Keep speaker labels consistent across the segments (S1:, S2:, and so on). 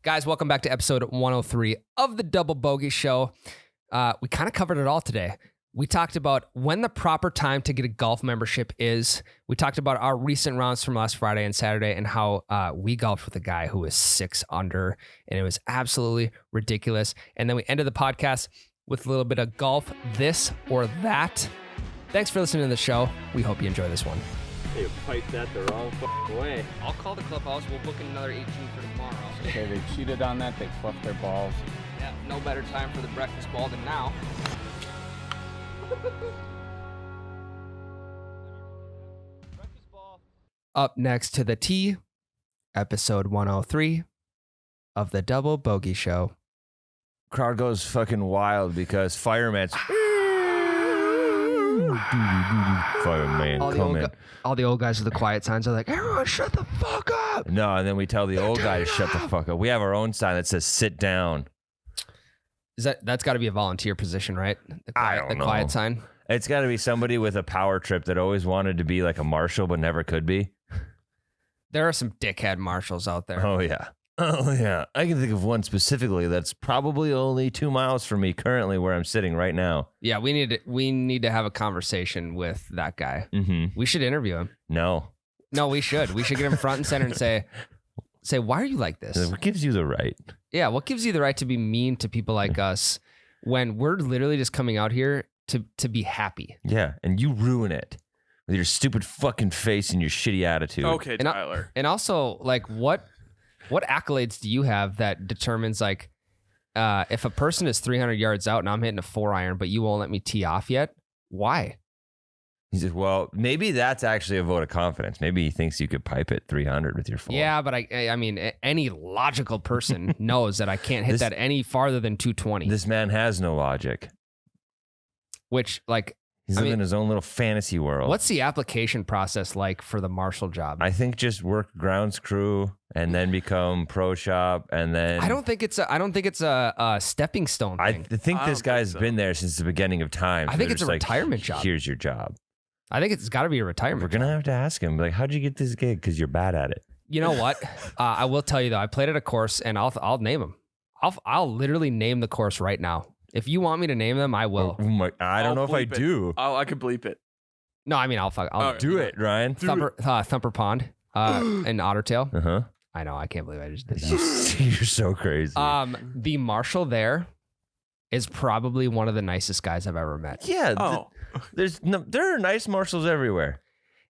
S1: Guys, welcome back to episode 103 of the Double Bogey Show. We kind of covered it all today. We talked about when the proper time to get a golf membership is. We talked about our recent rounds from last Friday and Saturday and how we golfed with a guy who was 6 under, and it was absolutely ridiculous. And then we ended the podcast with a little bit of golf, this or that. Thanks for listening to the show. We hope you enjoy this one.
S2: They piped that the wrong way.
S1: I'll call the clubhouse. We'll book another 18 for tomorrow.
S3: Okay, they cheated on that. They fluffed their balls.
S1: Yeah, no better time for the breakfast ball than now. Up next to the tee, episode 103 of the Double Bogey Show.
S4: Crowd goes fucking wild because fireman's fireman coming.
S1: All the old guys with the quiet signs are like, everyone shut the fuck up.
S4: No, and then we tell the old guy to shut the fuck up. We have our own sign that says sit down.
S1: That's got to be a volunteer position, right?
S4: I don't know.
S1: Quiet sign.
S4: It's got to be somebody with a power trip that always wanted to be like a marshal but never could be.
S1: There are some dickhead marshals out there.
S4: Oh, yeah. Oh, yeah. I can think of one specifically that's probably only 2 miles from me currently where I'm sitting right now.
S1: Yeah, we need to have a conversation with that guy.
S4: Mm-hmm.
S1: We should interview him.
S4: No,
S1: we should. We should get him front and center and say, why are you like this?
S4: What gives you the right?
S1: Yeah, what gives you the right to be mean to people like us when we're literally just coming out here to be happy?
S4: Yeah, and you ruin it with your stupid fucking face and your shitty attitude.
S2: Okay, Tyler.
S1: And also, like, what accolades do you have that determines, like, if a person is 300 yards out and I'm hitting a 4-iron, but you won't let me tee off yet? Why?
S4: He says, well, maybe that's actually a vote of confidence. Maybe he thinks you could pipe it 300 with your 4.
S1: Yeah, but I mean, any logical person knows that I can't hit that any farther than 220.
S4: This man has no logic.
S1: Which, like,
S4: He's living his own little fantasy world.
S1: What's the application process like for the marshal job?
S4: I think just work grounds crew and then become pro shop and then.
S1: I don't think it's a stepping stone thing.
S4: I think this guy's been there since the beginning of time.
S1: I think it's a retirement job.
S4: Here's your job.
S1: I think it's got to be a retirement.
S4: We're gonna have to ask him, like, how'd you get this gig? Because you're bad at it.
S1: You know what? I will tell you though. I played at a course, and I'll name them. I'll literally name the course right now. If you want me to name them, I will.
S4: I don't know if I do.
S2: Oh, I could bleep it.
S1: No, I mean I'll
S4: do it, Ryan.
S1: Thumper Pond, and Ottertail.
S4: Uh huh.
S1: I know. I can't believe I just did that.
S4: You're so crazy.
S1: The marshal there is probably one of the nicest guys I've ever met.
S4: Yeah. There are nice marshals everywhere.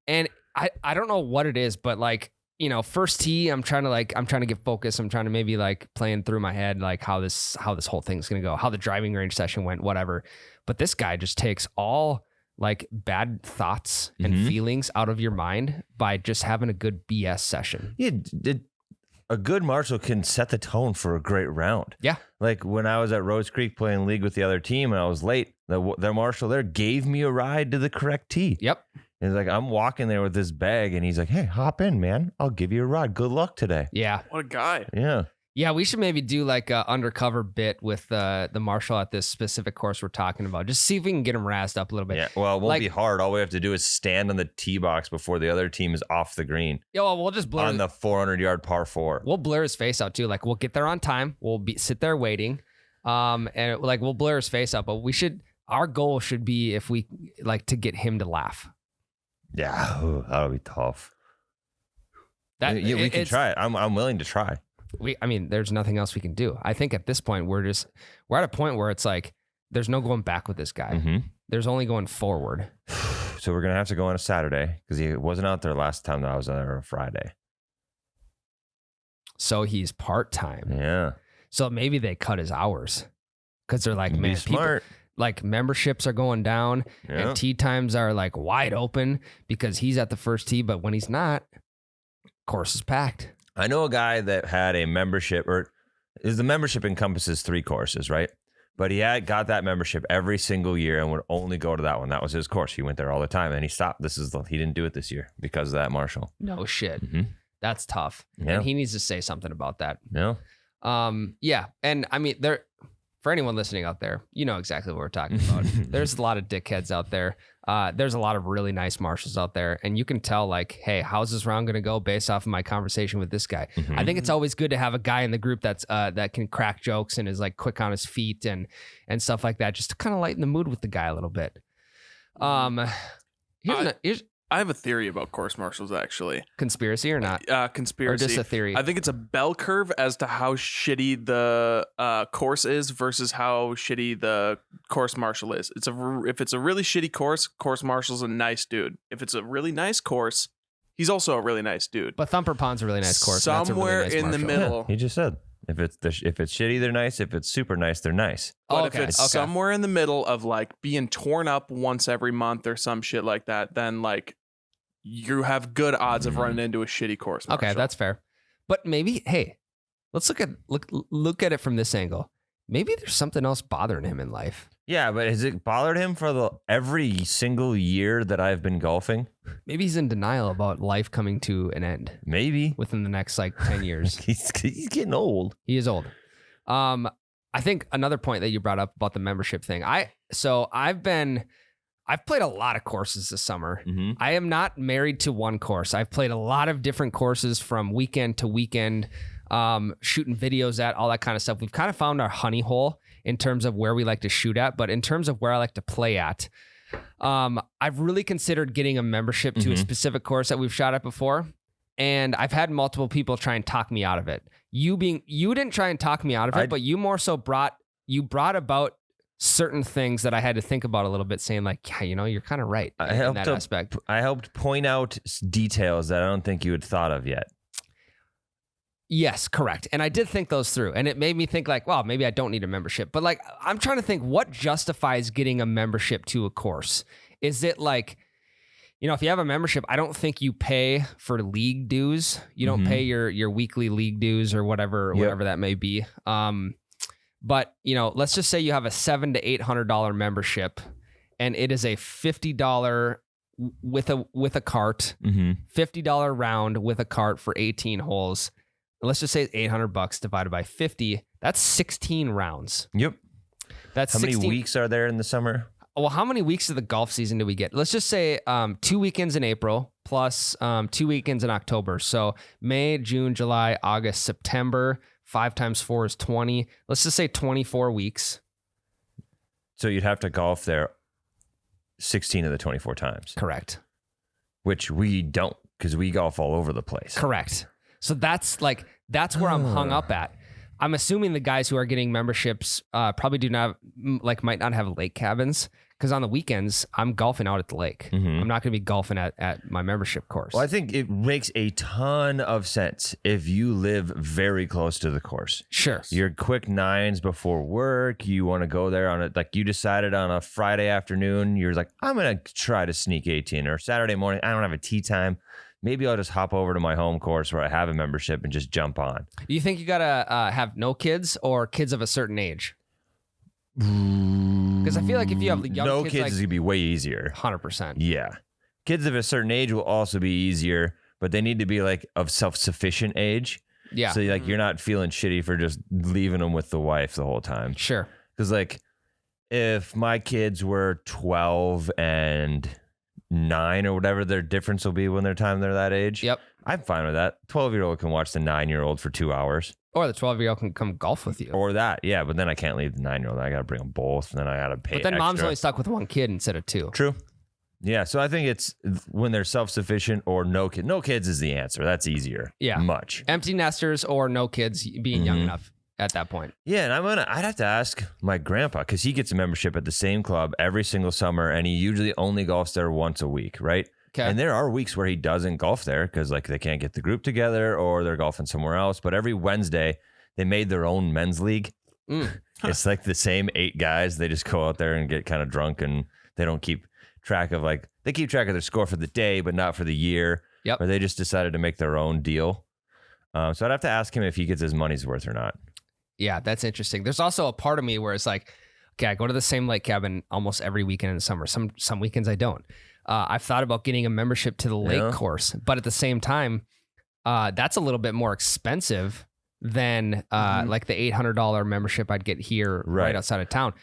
S1: And I don't know what it is, but like, you know, first tee, I'm trying to get focused. I'm trying to maybe like playing through my head, like how this whole thing's going to go, how the driving range session went, whatever. But this guy just takes all like bad thoughts and feelings out of your mind by just having a good BS session.
S4: Yeah. A good marshal can set the tone for a great round.
S1: Yeah.
S4: Like when I was at Rose Creek playing league with the other team and I was late, the marshal there gave me a ride to the correct tee.
S1: Yep.
S4: He's like, I'm walking there with this bag and he's like, hey, hop in, man. I'll give you a ride. Good luck today.
S1: Yeah.
S2: What a guy.
S4: Yeah.
S1: Yeah, we should maybe do like an undercover bit with the marshal at this specific course we're talking about. Just see if we can get him razzed up a little bit.
S4: Yeah, well, it won't be hard. All we have to do is stand on the tee box before the other team is off the green.
S1: Yeah, well, we'll just blur
S4: on the 400-yard par 4.
S1: We'll blur his face out too. Like we'll get there on time. We'll sit there waiting, and like we'll blur his face out. But our goal should be if we like to get him to laugh.
S4: Yeah, that'll be tough. We can try it. I'm willing to try.
S1: There's nothing else we can do. I think at this point we're at a point where it's like there's no going back with this guy.
S4: Mm-hmm.
S1: There's only going forward.
S4: So we're gonna have to go on a Saturday because he wasn't out there last time that I was there on a Friday.
S1: So he's part-time.
S4: Yeah.
S1: So maybe they cut his hours because they're like, man,
S4: smart.
S1: Like memberships are going down and tee times are like wide open because he's at the first tee, but when he's not, course is packed.
S4: I know a guy that had a membership, the membership encompasses 3 courses, right? But he got that membership every single year and would only go to that one. That was his course. He went there all the time and he stopped. He didn't do it this year because of that marshal.
S1: No shit.
S4: Mm-hmm.
S1: That's tough.
S4: Yeah.
S1: And he needs to say something about that.
S4: No.
S1: Yeah. And I mean, for anyone listening out there, you know exactly what we're talking about. There's a lot of dickheads out there. There's a lot of really nice marshals out there, and you can tell like, hey, how's this round going to go based off of my conversation with this guy? I think it's always good to have a guy in the group that's that can crack jokes and is like quick on his feet and stuff like that, just to kind of lighten the mood with the guy a little bit. Here's
S5: I have a theory about course marshals, actually.
S1: conspiracy or not?
S5: Conspiracy.
S1: Or just a theory?
S5: I think it's a bell curve as to how shitty the course is versus how shitty the course marshal is. If it's a really shitty course marshal's a nice dude. If it's a really nice course, he's also a really nice dude.
S1: But Thumper Pond's a really nice course. and that's a really
S5: Somewhere
S1: nice
S5: in the
S1: marshal.
S5: middle.
S4: He just said if it's shitty, they're nice. If it's super nice, they're nice.
S5: But
S1: Okay,
S5: if it's
S1: okay.
S5: somewhere in the middle of like being torn up once every month or some shit like that, then like you have good odds of running into a shitty course marshal.
S1: Okay, that's fair. But maybe, hey, let's look at it from this angle. Maybe there's something else bothering him in life.
S4: Yeah, but has it bothered him for every single year that I've been golfing?
S1: Maybe he's in denial about life coming to an end
S4: Maybe.
S1: within the next like 10 years.
S4: He's getting old.
S1: He is old. I think another point that you brought up about the membership thing. I've played a lot of courses this summer.
S4: Mm-hmm.
S1: I am not married to one course. I've played a lot of different courses from weekend to weekend, shooting videos at, all that kind of stuff. We've kind of found our honey hole in terms of where we like to shoot at, but in terms of where I like to play at, I've really considered getting a membership to a specific course that we've shot at before. And I've had multiple people try and talk me out of it. You didn't try and talk me out of it, but you more so brought about certain things that I had to think about a little bit, saying like, yeah, you're kind of right in that aspect.
S4: I helped point out details that I don't think you had thought of yet.
S1: Yes, correct. And I did think those through, and it made me think like, well, maybe I don't need a membership. But like, I'm trying to think what justifies getting a membership to a course. Is it like, if you have a membership, I don't think you pay for league dues. You don't pay your weekly league dues or whatever that may be. But let's just say you have a $700 to $800 membership, and it is a $50 with a cart, $50 round with a cart for 18 holes. Let's just say it's $800 divided by 50. That's 16 rounds.
S4: Yep.
S1: That's
S4: how
S1: 16.
S4: many weeks are there in the summer?
S1: Well, how many weeks of the golf season do we get? Let's just say 2 weekends in April plus 2 weekends in October. So May, June, July, August, September. 5 times 4 is 20. Let's just say 24 weeks.
S4: So you'd have to golf there 16 of the 24 times.
S1: Correct.
S4: Which we don't, because we golf all over the place.
S1: Correct. So that's where I'm hung up at. I'm assuming the guys who are getting memberships probably might not have lake cabins, because on the weekends I'm golfing out at the lake. I'm not going to be golfing at my membership course.
S4: Well, I think it makes a ton of sense if you live very close to the course.
S1: Sure.
S4: Your quick nines before work, you want to go there on like you decided on a Friday afternoon, you're like, I'm going to try to sneak 18, or Saturday morning, I don't have a tee time. Maybe I'll just hop over to my home course where I have a membership and just jump on.
S1: You think you got to have no kids or kids of a certain age? Because I feel like if you have young
S4: no
S1: kids,
S4: kids
S1: like,
S4: is gonna be way easier.
S1: 100%.
S4: Yeah, kids of a certain age will also be easier, but they need to be like of self-sufficient age.
S1: Yeah.
S4: So like you're not feeling shitty for just leaving them with the wife the whole time.
S1: Sure.
S4: Because like if my kids were 12 and 9 or whatever their difference will be when they're that age.
S1: Yep.
S4: I'm fine with that. 12-year-old can watch the 9-year-old for 2 hours.
S1: Or the 12-year-old can come golf with you.
S4: Or that, yeah. But then I can't leave the 9-year-old. I got to bring them both, and then I got to pay.
S1: But then
S4: extra.
S1: mom's only stuck with one kid instead of 2.
S4: True. Yeah. So I think it's when they're self-sufficient or no kids. No kids is the answer. That's easier.
S1: Yeah.
S4: Much.
S1: Empty nesters or no kids being young enough at that point.
S4: Yeah, and I'd have to ask my grandpa, because he gets a membership at the same club every single summer, and he usually only golfs there once a week, right?
S1: Okay.
S4: And there are weeks where he doesn't golf there because like they can't get the group together or they're golfing somewhere else. But every Wednesday they made their own men's league. It's like the same 8 guys. They just go out there and get kind of drunk, and they don't keep track of they keep track of their score for the day, but not for the year.
S1: Yep.
S4: Or they just decided to make their own deal. So I'd have to ask him if he gets his money's worth or not.
S1: Yeah, that's interesting. There's also a part of me where it's like, okay, I go to the same lake cabin almost every weekend in the summer. Some weekends I don't. I've thought about getting a membership to the lake course, but at the same time, that's a little bit more expensive than like the $800 membership I'd get here right outside of town.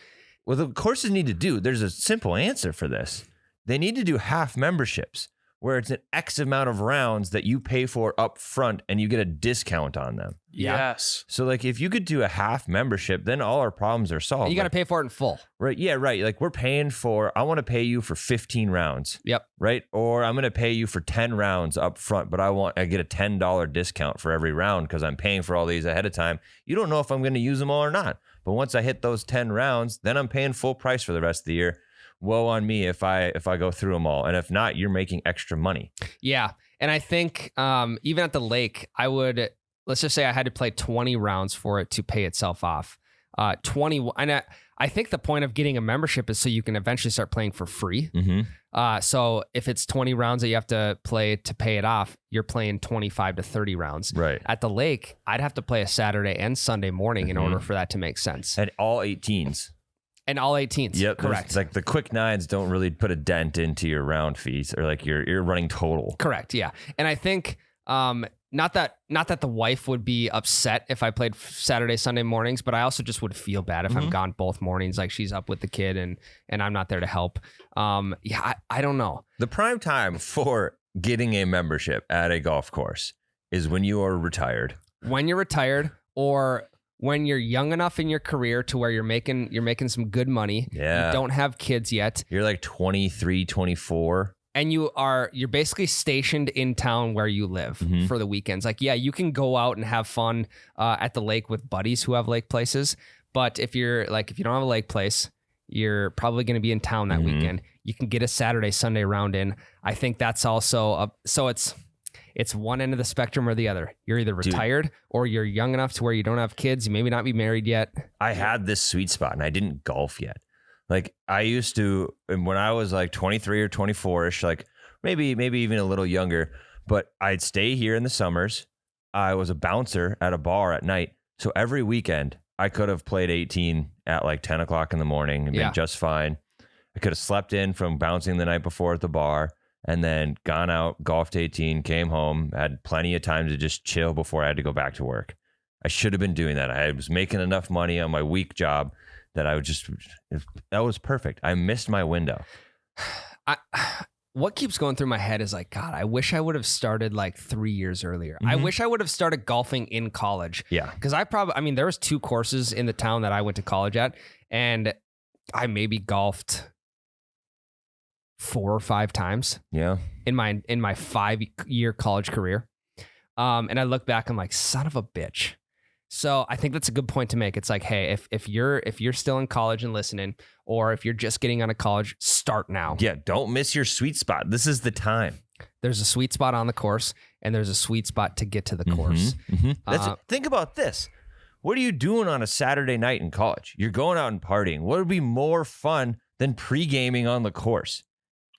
S4: Well, the courses need to do. There's a simple answer for this. they need to do half memberships where it's an X amount of rounds that you pay for up front and you get a discount on them.
S1: Yeah.
S5: Yes.
S4: So like if you could do a half membership, then all our problems are solved.
S1: You got to pay for it in full.
S4: Right. Yeah, right. Like we're paying for, I want to pay you for 15 rounds.
S1: Yep.
S4: Right. Or I'm going to pay you for 10 rounds up front, but I get a $10 discount for every round because I'm paying for all these ahead of time. You don't know if I'm going to use them all or not. But once I hit those 10 rounds, then I'm paying full price for the rest of the year. Woe on me if I go through them all. And if not, you're making extra money.
S1: Yeah. And I think even at the lake, let's just say I had to play 20 rounds for it to pay itself off. 20. And I think the point of getting a membership is so you can eventually start playing for free.
S4: Mm-hmm.
S1: So if it's 20 rounds that you have to play to pay it off, you're playing 25 to 30 rounds.
S4: Right.
S1: At the lake, I'd have to play a Saturday and Sunday morning in order for that to make sense.
S4: And all 18s.
S1: And all 18s.
S4: Yep.
S1: Correct.
S4: Like the quick nines don't really put a dent into your round fees or like your running total.
S1: Correct. Yeah. And I think not that the wife would be upset if I played Saturday, Sunday mornings, but I also just would feel bad if I'm gone both mornings. Like she's up with the kid and I'm not there to help. I don't know.
S4: The prime time for getting a membership at a golf course is when you are retired.
S1: When you're retired or when you're young enough in your career to where you're making some good money.
S4: Yeah.
S1: You don't have kids yet.
S4: You're like 23, 24.
S1: And you're basically stationed in town where you live for the weekends. Like, yeah, you can go out and have fun at the lake with buddies who have lake places. But if you don't have a lake place, you're probably going to be in town that weekend. You can get a Saturday, Sunday round in. I think that's also so it's one end of the spectrum or the other. You're either retired or you're young enough to where you don't have kids. You maybe not be married yet.
S4: I had this sweet spot and I didn't golf yet. Like I used to, and when I was like 23 or 24ish, like maybe even a little younger, but I'd stay here in the summers. I was a bouncer at a bar at night. So every weekend I could have played 18 at like 10 o'clock in the morning and been just fine. I could have slept in from bouncing the night before at the bar and then gone out, golfed 18, came home, had plenty of time to just chill before I had to go back to work. I should have been doing that. I was making enough money on my week job that that was perfect. I missed my window.
S1: What keeps going through my head is like, God, I wish I would have started like 3 years earlier. I wish I would have started golfing in college.
S4: Yeah.
S1: Because there was 2 courses in the town that I went to college at, and I maybe golfed 4 or 5 times. Yeah. In my 5-year college career. And I look back, I'm like, son of a bitch. So I think that's a good point to make. It's like, hey, if you're still in college and listening, or if you're just getting out of college, start now.
S4: Yeah, don't miss your sweet spot. This is the time.
S1: There's a sweet spot on the course, and there's a sweet spot to get to the course.
S4: Think about this. What are you doing on a Saturday night in college? You're going out and partying. What would be more fun than pre-gaming on the course?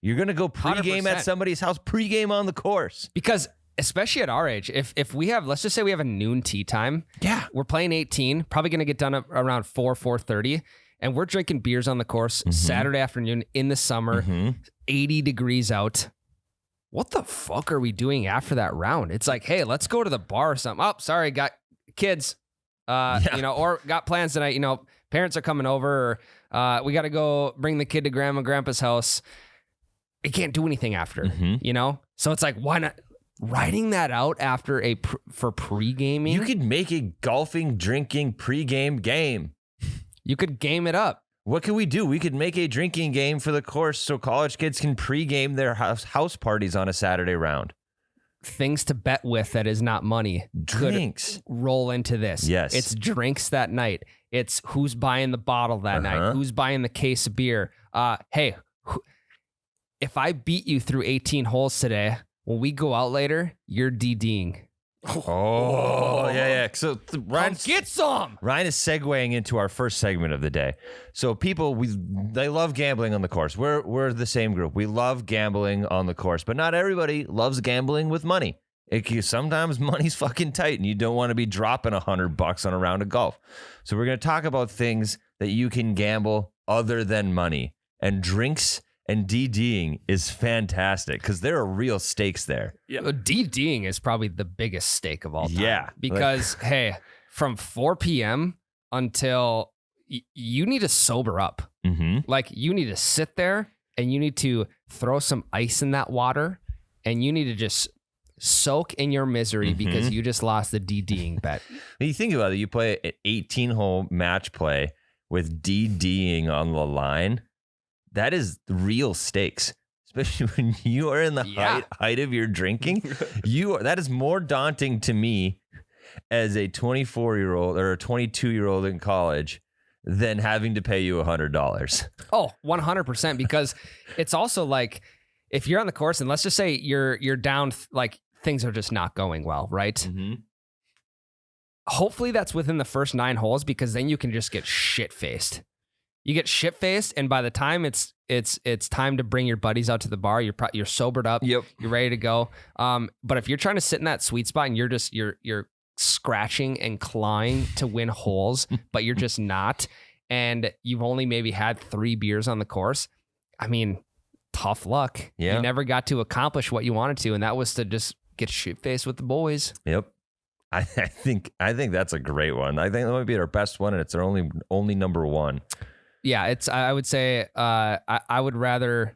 S4: You're going to go pre-game
S1: 100%.
S4: at somebody's house, pre-game on the course.
S1: Because especially at our age, if we have, let's just say we have a noon tee time.
S4: Yeah.
S1: We're playing 18, probably going to get done around 4:30, and we're drinking beers on the course Saturday afternoon in the summer, 80 degrees out. What the fuck are we doing after that round? It's like, hey, let's go to the bar or something. Oh, sorry, got kids, or got plans tonight. Parents are coming over, or we got to go bring the kid to grandma and grandpa's house. You can't do anything after, So it's like, why not? Writing that out after for pre-gaming.
S4: You could make a golfing, drinking, pre-game game.
S1: You could game it up.
S4: What could we do? We could make a drinking game for the course so college kids can pre-game their house parties on a Saturday round.
S1: Things to bet with that is not money.
S4: Drinks.
S1: Could roll into this.
S4: Yes.
S1: It's drinks that night. It's who's buying the bottle that night. Who's buying the case of beer. Hey, if I beat you through 18 holes today, when we go out later, you're DDing.
S4: Oh, yeah. So Ryan,
S1: get some.
S4: Ryan is segueing into our first segment of the day. So people, they love gambling on the course. We're the same group. We love gambling on the course, but not everybody loves gambling with money. Sometimes money's fucking tight, and you don't want to be dropping $100 on a round of golf. So we're going to talk about things that you can gamble other than money, and drinks. And DDing is fantastic because there are real stakes there.
S5: Yeah.
S1: DDing is probably the biggest stake of all time.
S4: Yeah.
S1: Because, hey, from 4 p.m. until you need to sober up.
S4: Mm-hmm.
S1: Like, you need to sit there and you need to throw some ice in that water, and you need to just soak in your misery because you just lost the DDing bet.
S4: You think about it, you play an 18-hole match play with DDing on the line. That is real stakes, especially when you are in the height of your drinking. That is more daunting to me as a 24-year-old or a 22-year-old in college than having to pay you $100.
S1: Oh, 100%, because it's also like if you're on the course and let's just say you're down, like things are just not going well, right?
S4: Mm-hmm.
S1: Hopefully that's within the first 9 holes, because then you can just get shit-faced. You get shit-faced, and by the time it's time to bring your buddies out to the bar, you're sobered up.
S4: Yep.
S1: You're ready to go. But if you're trying to sit in that sweet spot and you're scratching and clawing to win holes, but you're just not, and you've only maybe had 3 beers on the course, I mean, tough luck.
S4: Yeah.
S1: You never got to accomplish what you wanted to, and that was to just get shit-faced with the boys.
S4: Yep. I think that's a great one. I think that might be our best one, and it's our only number one.
S1: Yeah, I would say I would rather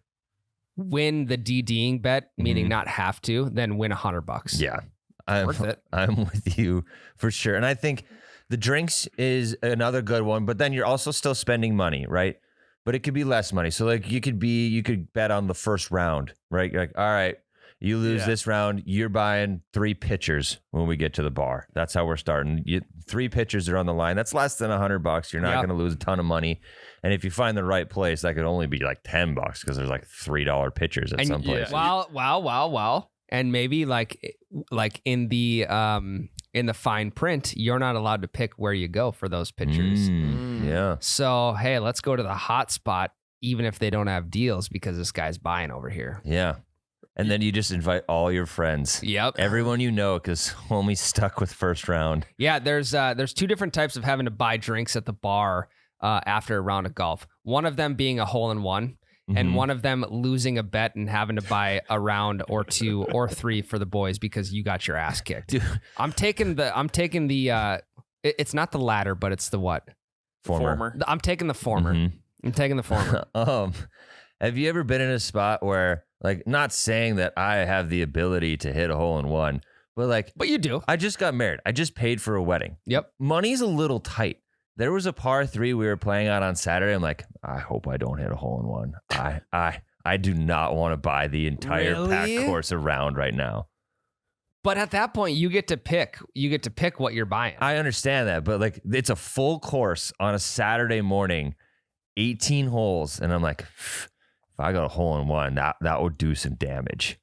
S1: win the DDing bet, meaning not have to, than win $100.
S4: Yeah.
S1: Worth it.
S4: I'm with you for sure. And I think the drinks is another good one, but then you're also still spending money, right? But it could be less money. So like you could bet on the first round, right? You're like, all right, you lose this round, you're buying 3 pitchers when we get to the bar. That's how we're starting. 3 pitchers are on the line. That's less than $100. You're not going to lose a ton of money. And if you find the right place, that could only be like $10 because there's like $3 pitchers at some place.
S1: Wow. And maybe like in the fine print, you're not allowed to pick where you go for those pitchers.
S4: Yeah.
S1: So, hey, let's go to the hot spot, even if they don't have deals, because this guy's buying over here.
S4: Yeah. And then you just invite all your friends.
S1: Yep.
S4: Everyone you know, because homie's stuck with first round.
S1: Yeah, there's 2 different types of having to buy drinks at the bar after a round of golf. One of them being a hole-in-one, and one of them losing a bet and having to buy a round or 2 or 3 for the boys because you got your ass kicked.
S4: Dude.
S1: I'm taking the it's not the latter, but it's the what?
S4: Former.
S1: I'm taking the former. I'm taking the former.
S4: Have you ever been in a spot where, like, not saying that I have the ability to hit a hole-in-one, but like,
S1: But you do.
S4: I just got married. I just paid for a wedding.
S1: Yep.
S4: Money's a little tight. There was a par 3 we were playing on Saturday. I'm like, I hope I don't hit a hole-in-one. I do not want to buy the entire pack course around right now.
S1: But at that point, you get to pick. You get to pick what you're buying.
S4: I understand that, but like, it's a full course on a Saturday morning, 18 holes, and I'm like, if I got a hole-in-one, that would do some damage.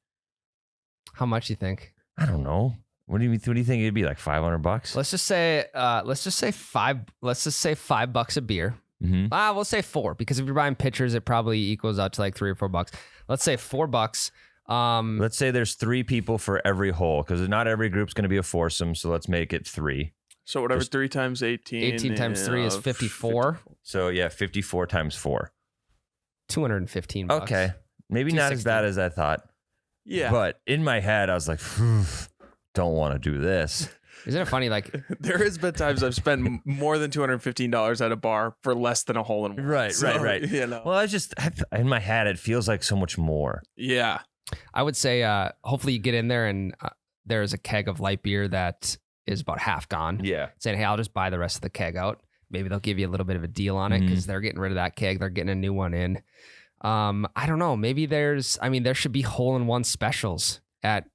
S1: How much you think?
S4: I don't know. What do you think it'd be, like $500?
S1: Let's just say $5. Let's just say $5 a beer. We'll say 4, because if you're buying pitchers, it probably equals out to like $3 or $4. Let's say $4.
S4: Let's say there's 3 people for every hole, because not every group's going to be a foursome. So let's make it 3.
S5: So whatever, 3 times 18.
S1: 18 times 3 is 54.
S4: So yeah, 54 times 4.
S1: $215.
S4: Okay, maybe not as bad as I thought.
S5: Yeah,
S4: but in my head, I was like, don't want to do this.
S1: Isn't it funny? Like,
S5: there has been times I've spent more than $215 at a bar for less than a hole-in-one.
S4: Right.
S5: You know.
S4: Well, in my head, it feels like so much more.
S5: Yeah.
S1: I would say, hopefully you get in there and there's a keg of light beer that is about half gone.
S4: Yeah.
S1: Saying, hey, I'll just buy the rest of the keg out. Maybe they'll give you a little bit of a deal on it because they're getting rid of that keg. They're getting a new one in. I don't know. Maybe there should be hole-in-one specials at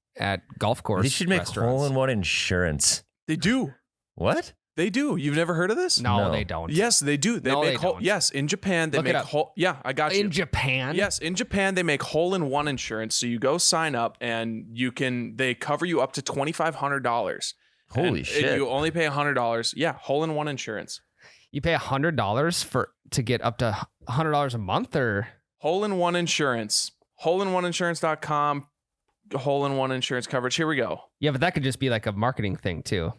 S1: golf course.
S4: They should make
S1: restaurants.
S4: hole-in-one insurance.
S5: They do.
S4: What?
S5: They do. You've never heard of this?
S1: No, they don't.
S5: Yes, they do. They
S1: No,
S5: make
S1: they don't.
S5: Yes, in Japan they
S1: Look it
S5: make
S1: up.
S5: hole. Yeah, I got you.
S1: In Japan?
S5: Yes, in Japan they make hole-in-one insurance. So you go sign up and they cover you up to $2,500.
S4: Holy shit.
S5: And you only pay $100. Yeah, hole-in-one insurance.
S1: You pay $100 to get up to $100 a month, or
S5: Hole-in-one insurance. Hole-in-oneinsurance.com. Hole-in-one insurance coverage. Here we go.
S1: yeah, but that could just be like a marketing thing too.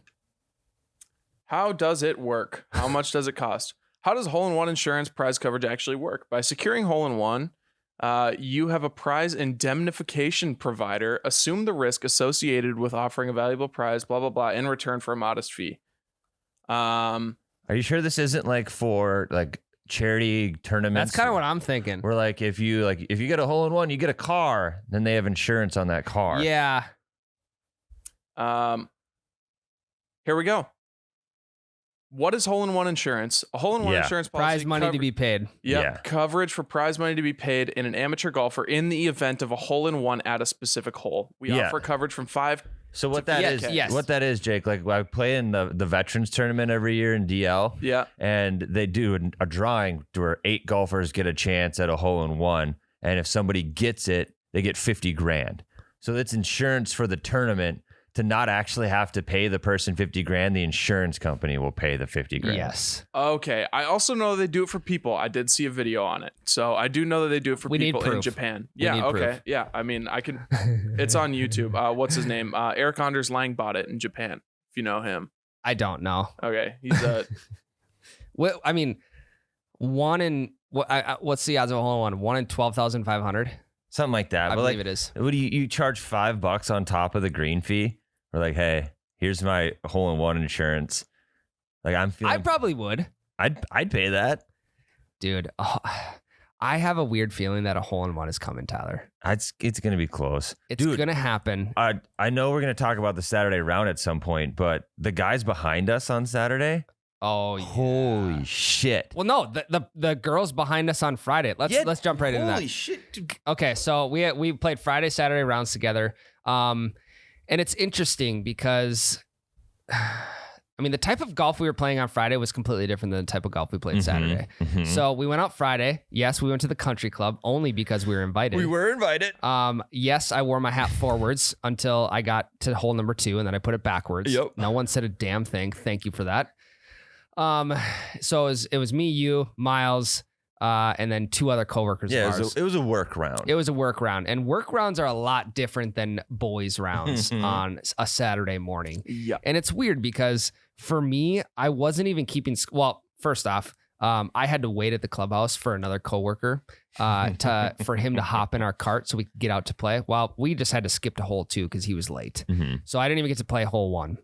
S5: How does it work? How much does it cost? How does hole-in-one insurance prize coverage actually work? By securing hole-in-one, you have a prize indemnification provider assume the risk associated with offering a valuable prize, blah, blah, blah, in return for a modest fee.
S4: Are you sure this isn't like for like charity tournaments.
S1: That's kind of what I'm thinking.
S4: Where like if you get a hole in one, you get a car. Then they have insurance on that car.
S1: Yeah.
S5: Here we go. What is hole-in-one insurance? A hole-in-one insurance policy.
S1: Prize money to be paid.
S4: Yeah.
S5: Coverage for prize money to be paid in an amateur golfer in the event of a hole-in-one at a specific hole. We offer coverage from 5.
S4: So what that is, what that is, Jake, like I play in the veterans tournament every year in DL.
S5: Yeah.
S4: And they do a drawing where 8 golfers get a chance at a hole-in-one. And if somebody gets it, they get 50 grand. So it's insurance for the tournament. To not actually have to pay the person 50 grand, the insurance company will pay the 50 grand.
S1: Yes.
S5: Okay. I also know they do it for people. I did see a video on it. So I do know that they do it for people in Japan. Yeah. Okay. Proof. Yeah. I mean, I can, it's on YouTube. What's his name? Eric Anders Lang bought it in Japan. If you know him.
S1: I don't know.
S5: Okay. He's a,
S1: well, I mean, what's the odds of a hole in one? 1 in 12,500.
S4: Something like that.
S1: I believe it is.
S4: What do you charge $5 on top of the green fee? Or like, hey, here's my hole-in-one insurance. Like I
S1: probably would.
S4: I'd pay that,
S1: dude. I have a weird feeling that a hole-in-one is coming, Tyler.
S4: It's gonna be close.
S1: It's gonna happen.
S4: I know we're gonna talk about the Saturday round at some point, but the guys behind us on Saturday.
S1: Oh, yeah.
S4: Holy shit!
S1: Well, no, the girls behind us on Friday. Let's jump right into that.
S4: Holy shit! Dude.
S1: Okay, so we played Friday, Saturday rounds together. And it's interesting because, I mean, the type of golf we were playing on Friday was completely different than the type of golf we played Saturday. Mm-hmm. So we went out Friday. Yes, we went to the country club only because we were invited.
S4: We were invited.
S1: Yes, I wore my hat forwards until I got to hole number 2, and then I put it backwards.
S4: Yep.
S1: No one said a damn thing. Thank you for that. So it was me, you, Miles, and then 2 other coworkers of ours.
S4: It was a work round.
S1: It was a work round. And work rounds are a lot different than boys rounds on a Saturday morning.
S5: Yeah.
S1: And it's weird because for me, I wasn't even keeping... Well, first off, I had to wait at the clubhouse for another coworker for him to hop in our cart so we could get out to play. Well, we just had to skip to hole 2 because he was late. Mm-hmm. So I didn't even get to play hole 1.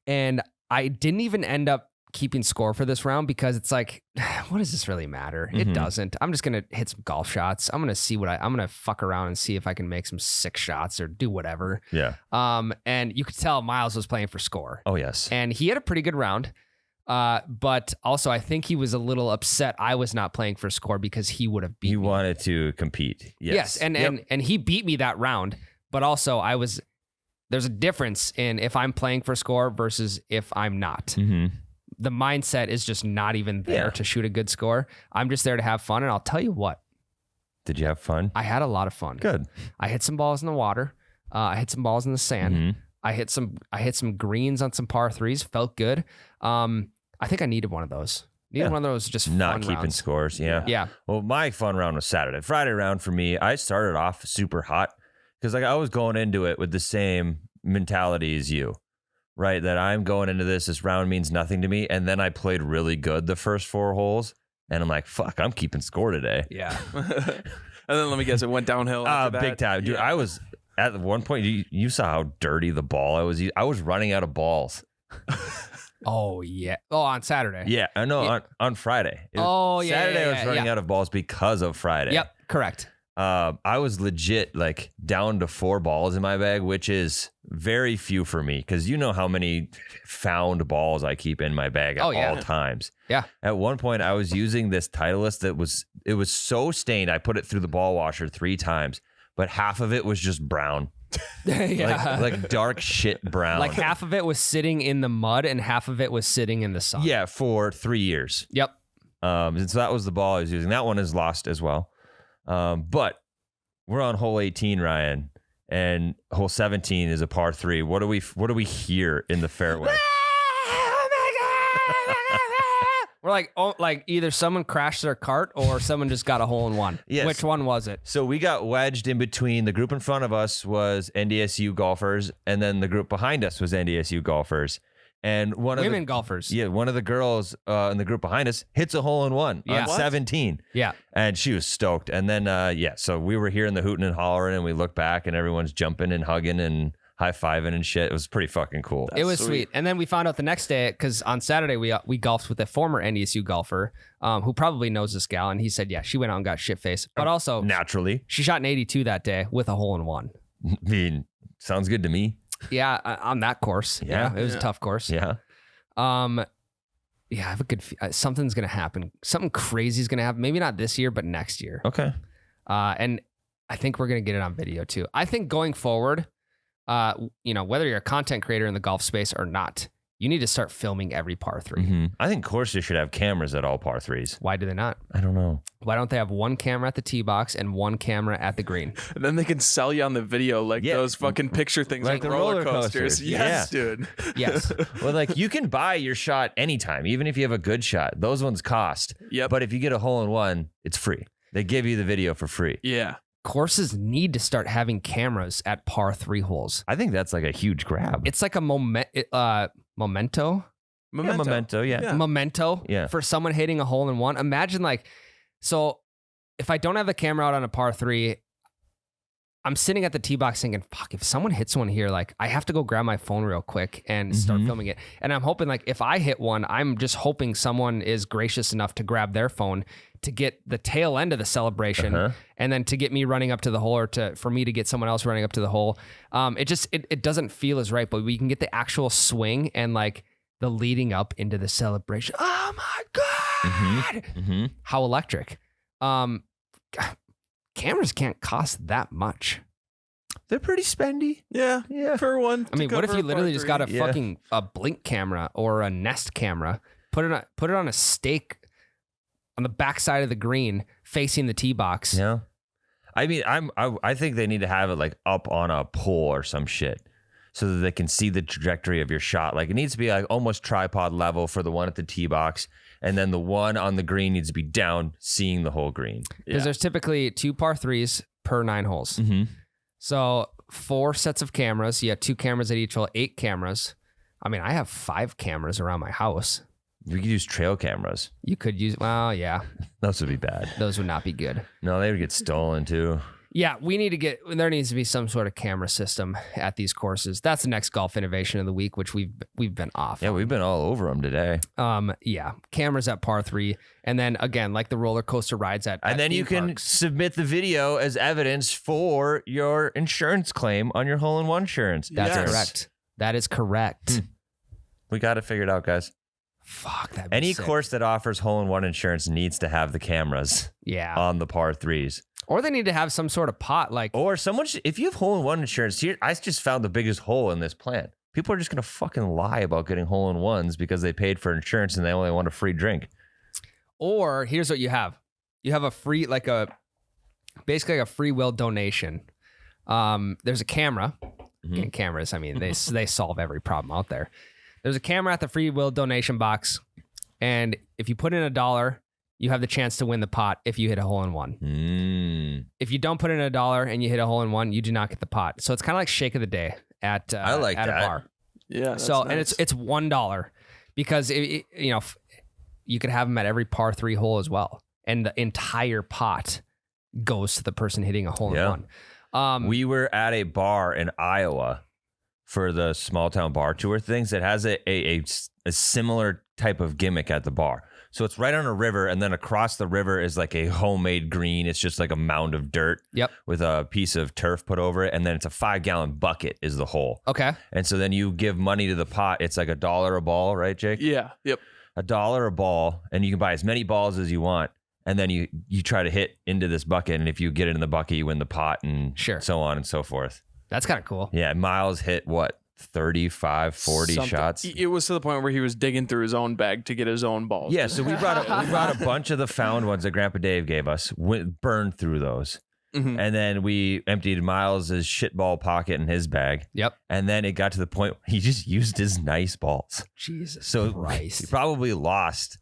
S1: And I didn't even end up keeping score for this round because it's like, what does this really matter? Mm-hmm. It doesn't. I'm just going to hit some golf shots. I'm going to see I'm going to fuck around and see if I can make some 6 shots or do whatever.
S4: Yeah.
S1: And you could tell Miles was playing for score.
S4: Oh, yes.
S1: And he had a pretty good round. But also I think he was a little upset I was not playing for score because he would have beat me.
S4: He wanted to compete. Yes.
S1: And he beat me that round, but also there's a difference in if I'm playing for score versus if I'm not. Mm-hmm. The mindset is just not even there to shoot a good score. I'm just there to have fun. And I'll tell you what.
S4: Did you have fun?
S1: I had a lot of fun.
S4: Good.
S1: I hit some balls in the water. I hit some balls in the sand. Mm-hmm. I hit some greens on some par 3s. Felt good. I think I needed one of those. One of those just
S4: not
S1: fun
S4: keeping
S1: rounds.
S4: Scores. Yeah.
S1: Yeah.
S4: Well, my fun round was Saturday. Friday round for me, I started off super hot because like I was going into it with the same mentality as you. Right, that I'm going into this round means nothing to me. And then I played really good the first 4 holes. And I'm like, fuck, I'm keeping score today.
S5: Yeah. And then let me guess, it went downhill after that.
S4: Big time. Dude, I was, at one point, you saw how dirty the ball I was. I was running out of balls.
S1: Oh, yeah. Oh, on Saturday.
S4: Yeah, I know, yeah. On Friday. Saturday I was running out of balls because of Friday.
S1: Yep, correct.
S4: I was legit like down to 4 balls in my bag, which is very few for me because you know how many found balls I keep in my bag at all times.
S1: Yeah.
S4: At one point, I was using this Titleist that was so stained. I put it through the ball washer 3 times, but half of it was just brown. like dark shit brown.
S1: Like half of it was sitting in the mud and half of it was sitting in the sun.
S4: Yeah, for 3 years.
S1: Yep.
S4: And so that was the ball I was using. That one is lost as well. But we're on hole 18, Ryan, and hole 17 is a par 3. What do we hear in the fairway?
S1: We're like either someone crashed their cart or someone just got a hole in one.
S4: Yes.
S1: Which one was it?
S4: So we got wedged in between. The group in front of us was NDSU golfers, and then the group behind us was NDSU golfers. And
S1: women golfers.
S4: Yeah, one of the girls in the group behind us hits a hole in one on 17.
S1: Yeah.
S4: And she was stoked. And then, so we were hearing the hooting and hollering, and we looked back, and everyone's jumping and hugging. And high-fiving and shit. It was pretty fucking cool.
S1: It was sweet. And then we found out the next day, because on Saturday we golfed with a former NDSU golfer who probably knows this gal. And he said, yeah, she went out and got shit-faced. But also,
S4: Naturally.
S1: she shot an 82 that day with a hole-in-one.
S4: I mean, sounds good to me.
S1: Yeah, on that course.
S4: Yeah.
S1: It was a tough course.
S4: Yeah.
S1: Yeah, I have a good something's going to happen. Something crazy is going to happen. Maybe not this year, but next year.
S4: Okay.
S1: And I think we're going to get it on video too. I think going forward, whether you're a content creator in the golf space or not, you need to start filming every par 3.
S4: Mm-hmm. I think courses should have cameras at all par 3s.
S1: Why do they not?
S4: I don't know.
S1: Why don't they have one camera at the tee box and one camera at the green?
S5: And then they can sell you on the video like those fucking picture things
S4: Like
S5: like
S4: the
S5: roller
S4: roller
S5: coasters.
S4: coasters.
S5: Yes, dude.
S1: Yes.
S4: Well, like you can buy your shot anytime, even if you have a good shot. Those ones cost.
S5: Yep.
S4: But if you get a hole-in-one, it's free. They give you the video for free.
S5: Yeah.
S1: Courses need to start having cameras at par 3 holes.
S4: I think that's like a huge grab.
S1: It's like a memento.
S4: Memento, yeah.
S1: Memento
S4: Yeah.
S1: for someone hitting a hole-in-one. Imagine so if I don't have the camera out on a par 3, I'm sitting at the tee box thinking, fuck, if someone hits one here, I have to go grab my phone real quick and start filming it. And I'm hoping if I hit one, I'm just hoping someone is gracious enough to grab their phone to get the tail end of the celebration and then to get me running up to the hole or for me to get someone else running up to the hole. It doesn't feel as right, but we can get the actual swing and the leading up into the celebration. Oh my God. How electric. Cameras can't cost that much.
S4: They're pretty spendy.
S5: Yeah. For one.
S1: I mean, what if you literally just got a blink camera or a Nest camera, put it on a stake on the backside of the green facing the tee box?
S4: Yeah. I mean, I think they need to have it up on a pole or some shit so that they can see the trajectory of your shot. It needs to be almost tripod level for the one at the tee box. And then the one on the green needs to be down, seeing the whole green.
S1: Because there's typically 2 par 3s per 9 holes.
S4: Mm-hmm.
S1: So 4 sets of cameras. You have 2 cameras at each hole, 8 cameras. I mean, I have 5 cameras around my house.
S4: You could use trail cameras.
S1: You could use, well, yeah.
S4: Those would be bad.
S1: Those would not be good.
S4: No, they would get stolen too.
S1: Yeah, there needs to be some sort of camera system at these courses. That's the next golf innovation of the week, which we've been off.
S4: Yeah, we've been all over them today.
S1: Yeah, cameras at par 3, and then again, the roller coaster rides at
S4: and then
S1: theme
S4: you can
S1: parks.
S4: submit the video as evidence for your insurance claim on your hole-in-one insurance.
S1: That's
S5: Yes.
S1: correct. That is correct.
S4: We got it figured out, guys.
S1: Fuck that.
S4: Any course that offers hole-in-one insurance needs to have the cameras on the par 3s.
S1: Or they need to have some sort of pot,
S4: Or someone, if you have hole-in-one insurance, here, I just found the biggest hole in this plan. People are just going to fucking lie about getting hole-in-ones because they paid for insurance and they only want a free drink.
S1: Or here's what you have. You have a free, basically a free will donation. There's a camera. Again, cameras, I mean, they solve every problem out there. There's a camera at the free will donation box. And if you put in $1, you have the chance to win the pot if you hit a hole-in-one. If you don't put in $1 and you hit a hole-in-one, you do not get the pot. So it's kind of like shake of the day at
S4: I like
S1: at
S4: that.
S1: a bar.
S5: Yeah. That's
S1: So
S5: nice.
S1: and it's $1 because you could have them at every par 3 hole as well, and the entire pot goes to the person hitting a hole-in-one.
S4: We were at a bar in Iowa for the small town bar tour things that has a similar type of gimmick at the bar. So it's right on a river, and then across the river is a homemade green. It's just a mound of dirt with a piece of turf put over it, and then it's a 5-gallon bucket is the hole.
S1: Okay.
S4: And so then you give money to the pot. It's $1 a ball, right, Jake?
S5: Yeah. Yep.
S4: $1 a ball, and you can buy as many balls as you want. And then you try to hit into this bucket, and if you get it in the bucket, you win the pot, and so on and so forth.
S1: That's kind of cool.
S4: Yeah, Miles hit what? 35, 40 shots.
S5: It was to the point where he was digging through his own bag to get his own balls.
S4: Yeah, so we brought a bunch of the found ones that Grandpa Dave gave us, burned through those.
S5: Mhm.
S4: And then we emptied Miles's shitball pocket in his bag.
S1: Yep.
S4: And then it got to the point where he just used his nice balls.
S1: Jesus
S4: So
S1: Christ.
S4: he probably lost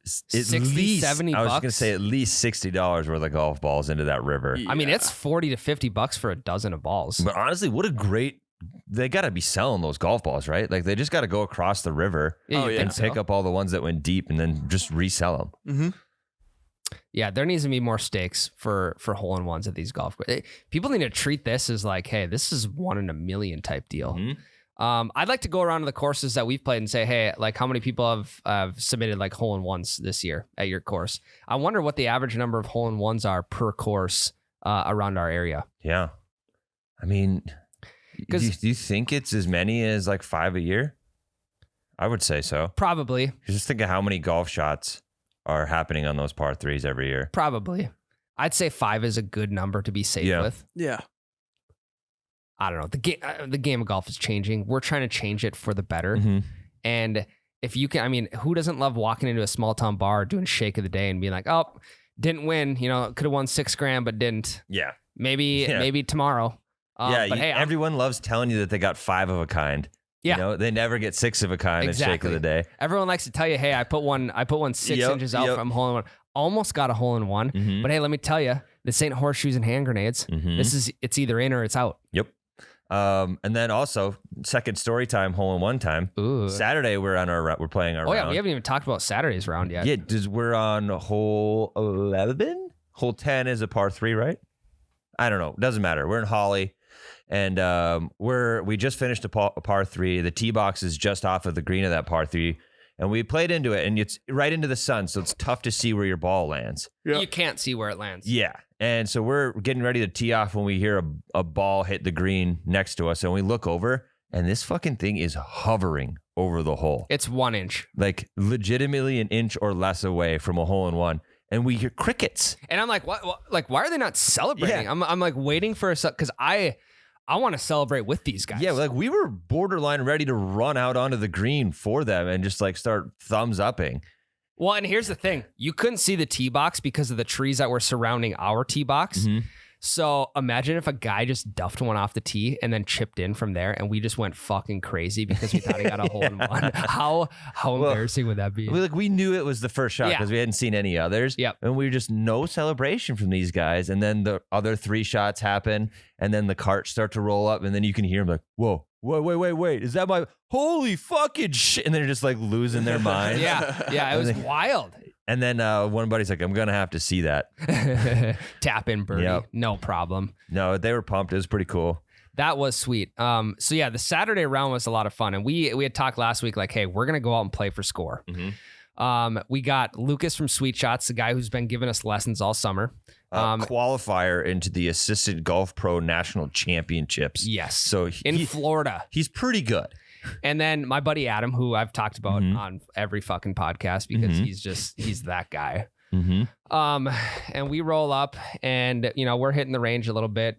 S4: at
S1: 60,
S4: least,
S1: 70
S4: I was
S1: bucks?
S4: going to say at least $60 worth of golf balls into that river.
S5: Yeah.
S1: I mean, it's $40 to $50 for a dozen of balls.
S4: But honestly, what a great, they got to be selling those golf balls, right? They just got to go across the river
S1: Yeah, you
S5: Oh, yeah.
S1: think
S4: and pick
S1: so?
S4: up all the ones that went deep and then just resell them.
S5: Mm-hmm.
S1: Yeah, there needs to be more stakes for hole-in-ones at these golf courses. People need to treat this as like, hey, this is 1 in a million type deal. I'd like to go around to the courses that we've played and say, hey, like how many people have submitted like hole-in-ones this year at your course? I wonder what the average number of hole-in-ones are per course around our area.
S4: Yeah. I mean, do you think it's as many as like 5 a year? I would say so.
S1: Probably.
S4: Just think of how many golf shots are happening on those par 3s every year.
S1: Probably. I'd say 5 is a good number to be safe with.
S5: Yeah.
S1: I don't know. The game of golf is changing. We're trying to change it for the better. And if you can, I mean, who doesn't love walking into a small town bar doing shake of the day and being like, oh, didn't win, could have won $6,000, but didn't.
S4: Yeah.
S1: Maybe tomorrow. But hey,
S4: everyone loves telling you that they got 5 of a kind.
S1: Yeah.
S4: They never get 6 of a kind at shake of the day.
S1: Everyone likes to tell you, hey, I put one 6 inches out from hole in one. Almost got a hole in one. But hey, let me tell you, this ain't horseshoes and hand grenades. It's either in or it's out.
S4: Yep. And then also second story time, hole in one time.
S1: Ooh.
S4: Saturday we're playing our round.
S1: Yeah, we haven't even talked about Saturday's round yet.
S4: Yeah, we're on hole 11. Hole 10 is a par 3, right? I don't know. Doesn't matter. We're in Holly, and we just finished a par 3. The tee box is just off of the green of that par 3, and we played into it, and it's right into the sun, so it's tough to see where your ball lands.
S5: Yep.
S1: You can't see where it lands.
S4: Yeah. And so we're getting ready to tee off when we hear a ball hit the green next to us, and we look over, and this fucking thing is hovering over the hole.
S1: It's 1 inch.
S4: Like legitimately an inch or less away from a hole in one. And we hear crickets.
S1: And I'm like, what? Like, why are they not celebrating?
S4: Yeah.
S1: I'm like waiting for a because I want to celebrate with these guys.
S4: Yeah, like we were borderline ready to run out onto the green for them and just like start thumbs upping.
S1: Well, and here's the thing. You couldn't see the tee box because of the trees that were surrounding our tee box. So imagine if a guy just duffed one off the tee and then chipped in from there, and we just went fucking crazy because we thought he got a hole in one. How embarrassing would that be?
S4: We knew it was the first shot because we hadn't seen any others.
S1: Yep.
S4: And we were just no celebration from these guys. And then the other 3 shots happen, and then the carts start to roll up, and then you can hear them like, whoa. Wait. Is that my holy fucking shit? And they're just like losing their mind.
S1: Yeah. It was wild.
S4: And then one buddy's like, I'm going to have to see that.
S1: Tap in birdie.
S4: Yep.
S1: No problem.
S4: No, they were pumped. It was pretty cool.
S1: That was sweet. So yeah, the Saturday round was a lot of fun. And we had talked last week, like, hey, we're going to go out and play for score. We got Lucas from Sweet Shots, the guy who's been giving us lessons all summer.
S4: Qualifier into the Assisted Golf Pro National Championships.
S1: Yes.
S4: So
S1: in Florida.
S4: He's pretty good.
S1: And then my buddy Adam, who I've talked about on every fucking podcast because he's that guy. And we roll up and, we're hitting the range a little bit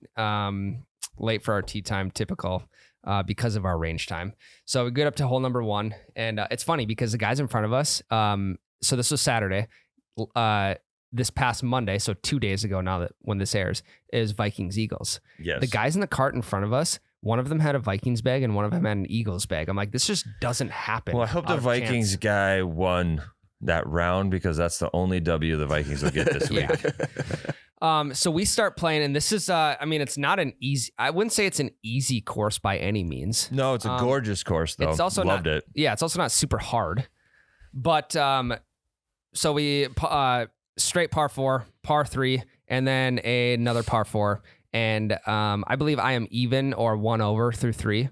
S1: late for our tee time, typical because of our range time. So we get up to hole number 1. And it's funny because the guys in front of us, so this was Saturday, this past Monday, so 2 days ago now that when this airs, is Vikings Eagles.
S4: Yes.
S1: The guys in the cart in front of us, one of them had a Vikings bag and one of them had an Eagles bag. I'm like, this just doesn't happen.
S4: Well, I hope the Vikings guy won that round because that's the only W the Vikings will get this week.
S1: So we start playing, and this is, it's not an easy, I wouldn't say it's an easy course by any means.
S4: No, it's a gorgeous course, though.
S1: It's also
S4: Loved it.
S1: Yeah, it's also not super hard. But, so we, straight par 4, par 3, and then another par 4. And I believe I am even or 1 over through 3.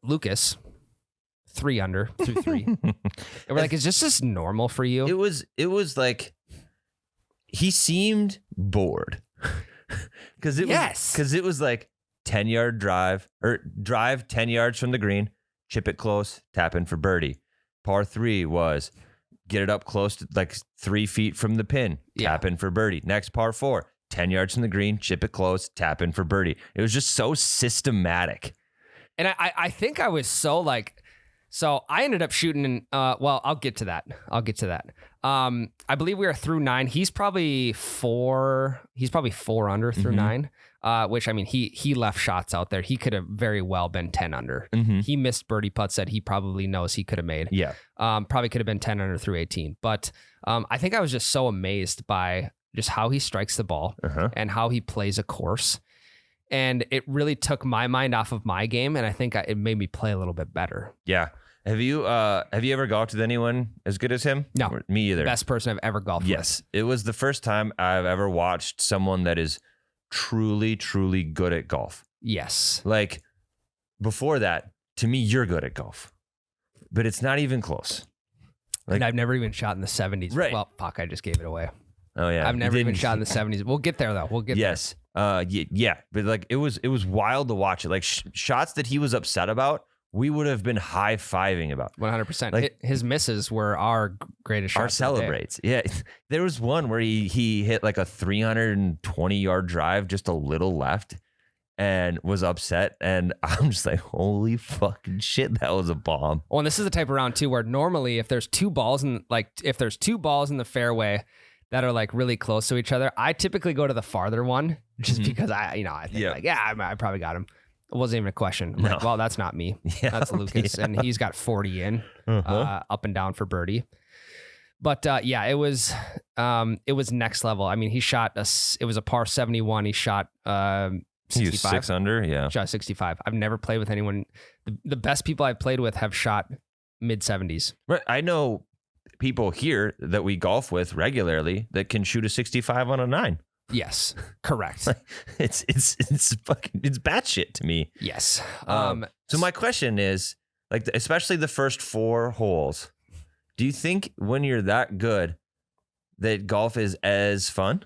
S1: Lucas, 3 under through 3. And we're like, is this just normal for you?
S4: It was like he seemed bored because it was like 10-yard drive 10 yards from the green, chip it close, tap in for birdie. Par 3 was get it up close to like 3 feet from the pin, tap in for birdie. Next par 4. 10 yards from the green, chip it close, tap in for birdie. It was just so systematic.
S1: And I think I was so like, so I ended up shooting, I'll get to that. I believe we are through 9. He's probably 4 under through 9, which I mean, he left shots out there. He could have very well been 10 under. He missed birdie putts that he probably knows he could have made.
S4: Yeah.
S1: Probably could have been 10 under through 18. But I think I was just so amazed by just how he strikes the ball and how he plays a course. And it really took my mind off of my game. And I think it made me play a little bit better.
S4: Yeah. Have you ever golfed with anyone as good as him?
S1: No.
S4: Or me either.
S1: Best person I've ever golfed
S4: Yes. It was the first time I've ever watched someone that is truly, truly good at golf.
S1: with. Yes.
S4: Like before that, to me, you're good at golf, but it's not even close. Like,
S1: And I've never even shot in the 70s.
S4: Right.
S1: Well, fuck, I just gave it away.
S4: oh yeah,
S1: I've
S4: you
S1: never even
S4: didn't-
S1: shot in the 70s. We'll get there though. We'll get
S4: Yes. Yeah. But like it was wild to watch it. Like shots that he was upset about, we would have been high-fiving about.
S1: there. 100%.
S4: Like-
S1: His misses were our greatest shots.
S4: Our
S1: of the day.
S4: celebrates. Yeah. There was one where he hit like a 320-yard drive just a little left and was upset. And I'm just like, holy fucking shit, that was a bomb.
S1: Well, and this is the type of round too where normally if there's two balls in the fairway that are like really close to each other, I typically go to the farther one just because I think
S4: Yeah.
S1: like, yeah, I probably got him. It wasn't even a question. I'm
S4: No.
S1: like, well, that's not me.
S4: Yeah.
S1: That's Lucas.
S4: Yeah.
S1: And he's got 40 in up and down for birdie. But yeah, it was next level. I mean, he shot it was a par 71. He shot
S4: He was
S1: 65.
S4: 6 under. Yeah.
S1: Shot 65. I've never played with anyone. The best people I've played with have shot mid 70s.
S4: Right. I know people here that we golf with regularly that can shoot a 65 on a 9.
S1: Yes, correct.
S4: It's batshit to me.
S1: Yes.
S4: So my question is, like, especially the first 4 holes, do you think when you're that good that golf is as fun?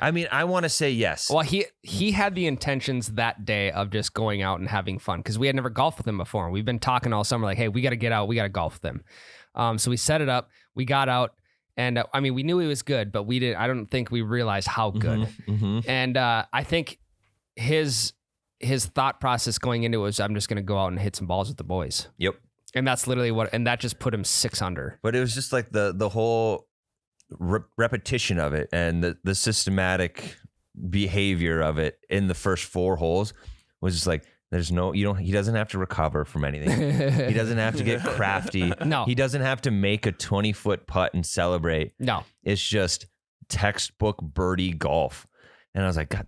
S4: I mean, I want to say yes.
S1: Well, he had the intentions that day of just going out and having fun because we had never golfed with him before. We've been talking all summer like, hey, we got to get out. We got to golf with him. So we set it up. We got out. And I mean, we knew he was good, but I don't think we realized how good.
S4: Mhm.
S1: And I think his thought process going into it was, I'm just going to go out and hit some balls with the boys.
S4: Yep.
S1: And that's literally and that just put him 6 under.
S4: But it was just like the whole repetition of it and the systematic behavior of it in the first 4 holes was just like, he doesn't have to recover from anything. He doesn't have to get crafty.
S1: No.
S4: He doesn't have to make a 20-foot putt and celebrate.
S1: No.
S4: It's just textbook birdie golf. And I was like, God,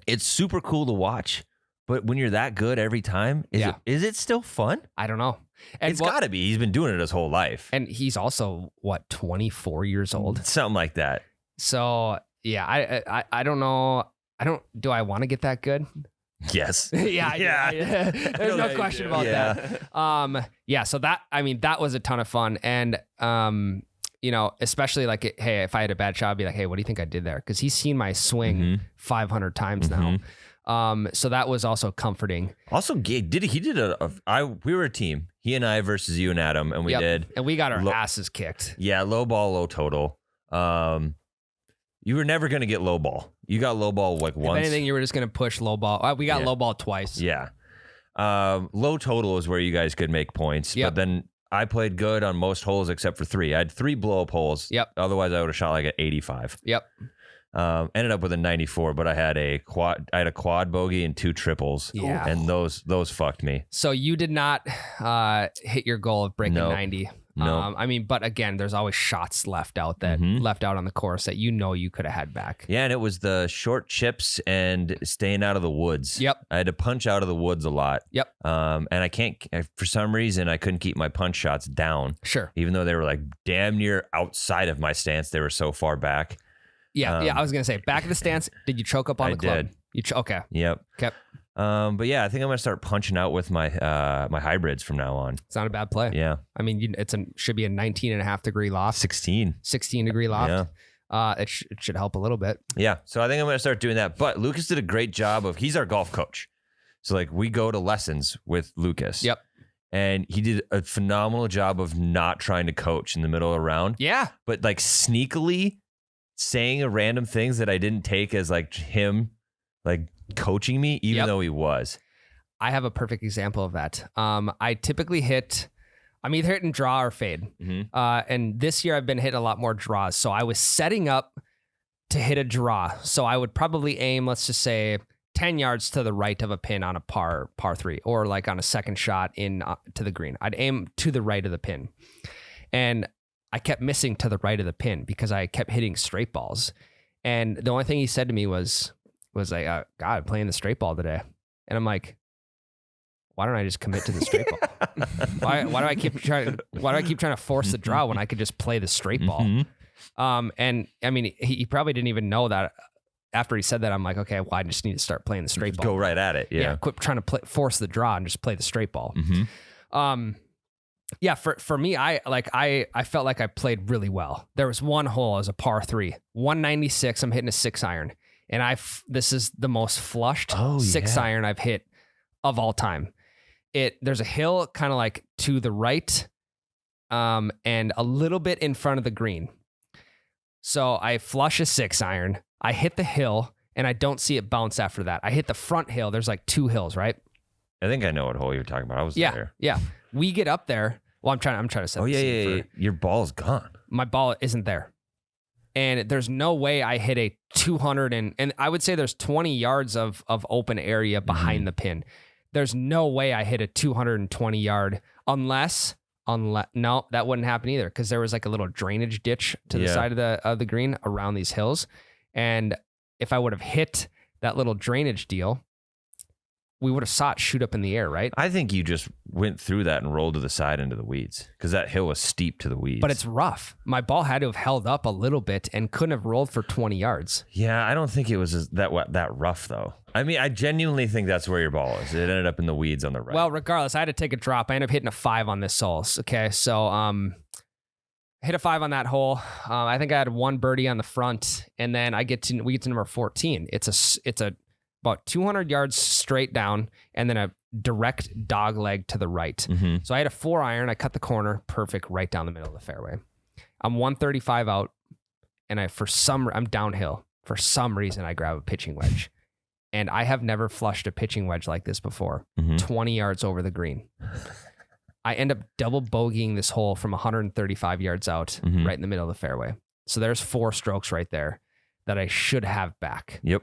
S4: it's super cool to watch. But when you're that good every time, is it still fun?
S1: I don't know. And
S4: It's got to be. He's been doing it his whole life.
S1: And he's also, 24 years old?
S4: Something like that.
S1: So, yeah, I don't know. Do I want to get that good?
S4: Yes.
S1: Yeah. There's no question about
S4: Yeah.
S1: that. So that was a ton of fun. And, especially like, hey, if I had a bad shot, I'd be like, hey, what do you think I did there? Because he's seen my swing 500 times now. So that was also comforting.
S4: Also, we were a team. He and I versus you and Adam, and we did.
S1: And we got our asses kicked.
S4: Yeah, low ball, low total. You were never going to get low ball. You got low ball like once.
S1: If anything, you were just going to push low ball. We got low ball twice.
S4: Yeah. Low total is where you guys could make points.
S1: Yep.
S4: But then I played good on most holes except for 3. I had 3 blow up holes.
S1: Yep.
S4: Otherwise, I would have shot like an 85.
S1: Yep.
S4: Ended up with a 94, but I had a quad bogey and 2 triples.
S1: Yeah.
S4: And those fucked me.
S1: So you did not hit your goal of breaking
S4: Nope.
S1: 90.
S4: Nope.
S1: But again, there's always shots left out on the course that you could have had back.
S4: Yeah, and it was the short chips and staying out of the woods.
S1: Yep.
S4: I had to punch out of the woods a lot.
S1: Yep.
S4: And I can't, for some reason, I couldn't keep my punch shots down,
S1: Sure.
S4: even though they were like damn near outside of my stance. They were so far back.
S1: Yeah. I was gonna say back of the stance. Did you choke up on the club?
S4: did.
S1: Okay.
S4: Yep.
S1: Okay.
S4: But yeah, I think I'm gonna start punching out with my my hybrids from now on.
S1: It's not a bad play.
S4: Yeah.
S1: I mean, should be a 19.5 degree loft,
S4: 16
S1: degree loft.
S4: Yeah.
S1: It should help a little bit.
S4: Yeah. So I think I'm gonna start doing that. But Lucas did a great job he's our golf coach. So like we go to lessons with Lucas.
S1: Yep.
S4: And he did a phenomenal job of not trying to coach in the middle of the round.
S1: Yeah.
S4: But like sneakily saying random things that I didn't take as like him like coaching me, even though he was.
S1: I have a perfect example of that. I typically I'm either hitting draw or fade. And this year I've been hitting a lot more draws. So I was setting up to hit a draw. So I would probably aim, let's just say 10 yards to the right of a pin on a par 3, or like on a second shot in to the green. I'd aim to the right of the pin. And I kept missing to the right of the pin because I kept hitting straight balls. And the only thing he said to me was like, God, I'm playing the straight ball today. And I'm like, why don't I just commit to the straight ball? Why do I keep trying to force the draw when I could just play the straight ball? And I mean, he probably didn't even know that. After he said that, I'm like, okay, well, I just need to start playing the straight ball.
S4: Go right at it. Yeah.
S1: Quit trying to force the draw and just play the straight ball. Yeah, for me, I felt like I played really well. There was one hole as a par 3, 196. I'm hitting a 6-iron, and this is the most flushed 6-iron I've hit of all time. There's a hill kind of like to the right, and a little bit in front of the green. So I flush a 6-iron. I hit the hill, and I don't see it bounce after that. I hit the front hill. There's like 2 hills, right?
S4: I think I know what hole you're talking about. I was there.
S1: Yeah. We get up there. Well, I'm trying to set.
S4: Yeah. Your ball's gone.
S1: My ball isn't there, and there's no way I hit a 200 and I would say there's 20 yards of open area behind the pin. There's no way I hit a 220 yard unless no, that wouldn't happen either, because there was like a little drainage ditch to the side of the green around these hills, and if I would have hit that little drainage deal, we would have saw it shoot up in the air, right?
S4: I think you just went through that and rolled to the side into the weeds, because that hill was steep to the weeds.
S1: But it's rough. My ball had to have held up a little bit and couldn't have rolled for 20 yards.
S4: Yeah, I don't think it was that rough, though. I mean, I genuinely think that's where your ball is. It ended up in the weeds on the right.
S1: Well, regardless, I had to take a drop. I ended up hitting a 5 on this hole. Okay, so hit a 5 on that hole. I think I had one birdie on the front, and then we get to number 14. It's a about 200 yards straight down, and then a direct dog leg to the right. So I had a 4-iron. I cut the corner, perfect, right down the middle of the fairway. I'm 135 out, and I'm downhill. For some reason, I grab a pitching wedge, and I have never flushed a pitching wedge like this before. 20 yards over the green. I end up double bogeying this hole from 135 yards out, right in the middle of the fairway. So there's 4 strokes right there that I should have back.
S4: Yep.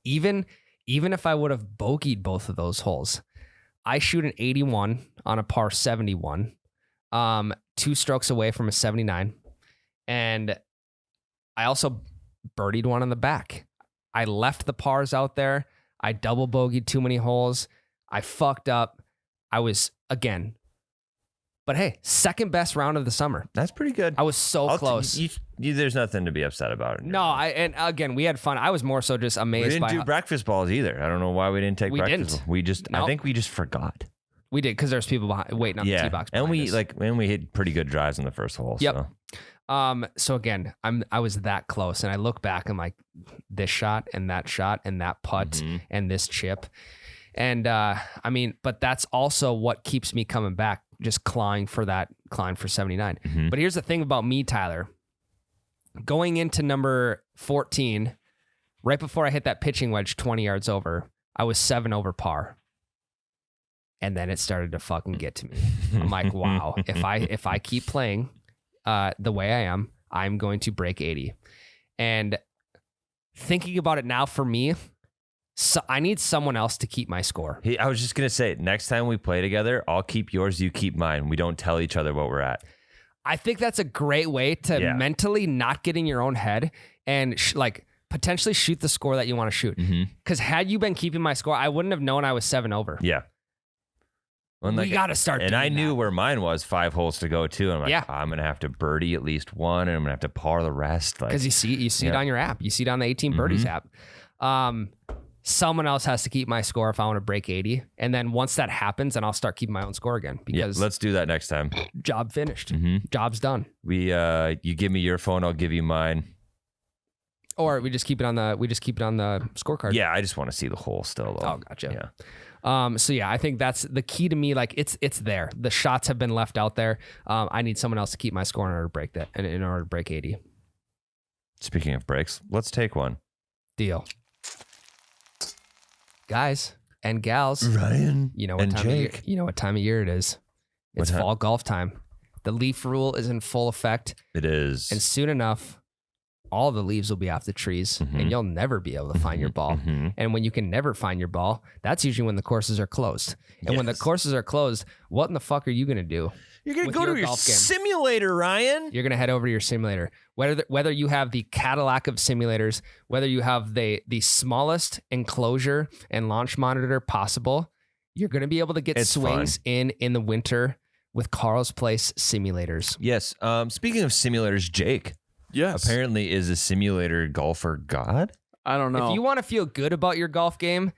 S1: Even if I would have bogeyed both of those holes, I shoot an 81 on a par 71, 2 strokes away from a 79. And I also birdied one on the back. I left the pars out there. I double bogeyed too many holes. I fucked up. I was, again, but hey, second best round of the summer.
S4: That's pretty good.
S1: I was so close.
S4: There's nothing to be upset about.
S1: No, and again, we had fun. I was more so just amazed.
S4: We didn't do breakfast balls either. I don't know why we didn't take breakfast balls. I think we just forgot.
S1: We did, because there's people waiting on the tee box.
S4: And we hit pretty good drives in the first hole.
S1: Yep. So again, I was that close, and I look back, I'm like, this shot and that putt and this chip. And I mean, but that's also what keeps me coming back, just clawing for 79. But here's the thing about me, Tyler. Going into number 14, right before I hit that pitching wedge 20 yards over, I was 7 over par. And then it started to fucking get to me. I'm like, wow, if I keep playing the way I am, I'm going to break 80. And thinking about it now, for me, so I need someone else to keep my score.
S4: I was just going to say, next time we play together, I'll keep yours, you keep mine. We don't tell each other what we're at.
S1: I think that's a great way to mentally not get in your own head and potentially shoot the score that you want to shoot. Because had you been keeping my score, I wouldn't have known I was 7 over.
S4: Yeah.
S1: We got to start doing that.
S4: And I knew where mine was, 5 holes to go too. And I'm like, I'm going to have to birdie at least one, and I'm going to have to par the rest.
S1: Because you see it on your app. You see it on the 18 Birdies app. Someone else has to keep my score if I want to break 80. And then once that happens, then I'll start keeping my own score again, because
S4: let's do that next time.
S1: Job finished. Job's done.
S4: You give me your phone, I'll give you mine.
S1: Or we just keep it on the scorecard.
S4: Yeah, I just want to see the hole still though.
S1: Oh, gotcha. Yeah. So yeah, I think that's the key to me. Like it's there. The shots have been left out there. I need someone else to keep my score in order to break that, and in order to break 80.
S4: Speaking of breaks, let's take one.
S1: Deal. Guys and gals,
S4: Ryan,
S1: you know what
S4: and
S1: time
S4: Jake.
S1: of year, you know what time of year it is. It's fall golf time. The leaf rule is in full effect.
S4: It is.
S1: And soon enough, all the leaves will be off the trees, and you'll never be able to find your ball. And when you can never find your ball, that's usually when the courses are closed. And when the courses are closed, what in the fuck are you going to do?
S4: You're going to go to your
S1: golf game?
S4: simulator, Ryan.
S1: You're going to head over to your simulator. Whether you have the Cadillac of simulators, whether you have the smallest enclosure and launch monitor possible, You're going to be able to get
S4: It's
S1: swings in the winter with Carl's Place simulators.
S4: Yes. Speaking of simulators, Jake
S5: Yes.
S4: apparently is a simulator golfer god.
S5: I don't know.
S1: If you want to feel good about your golf game,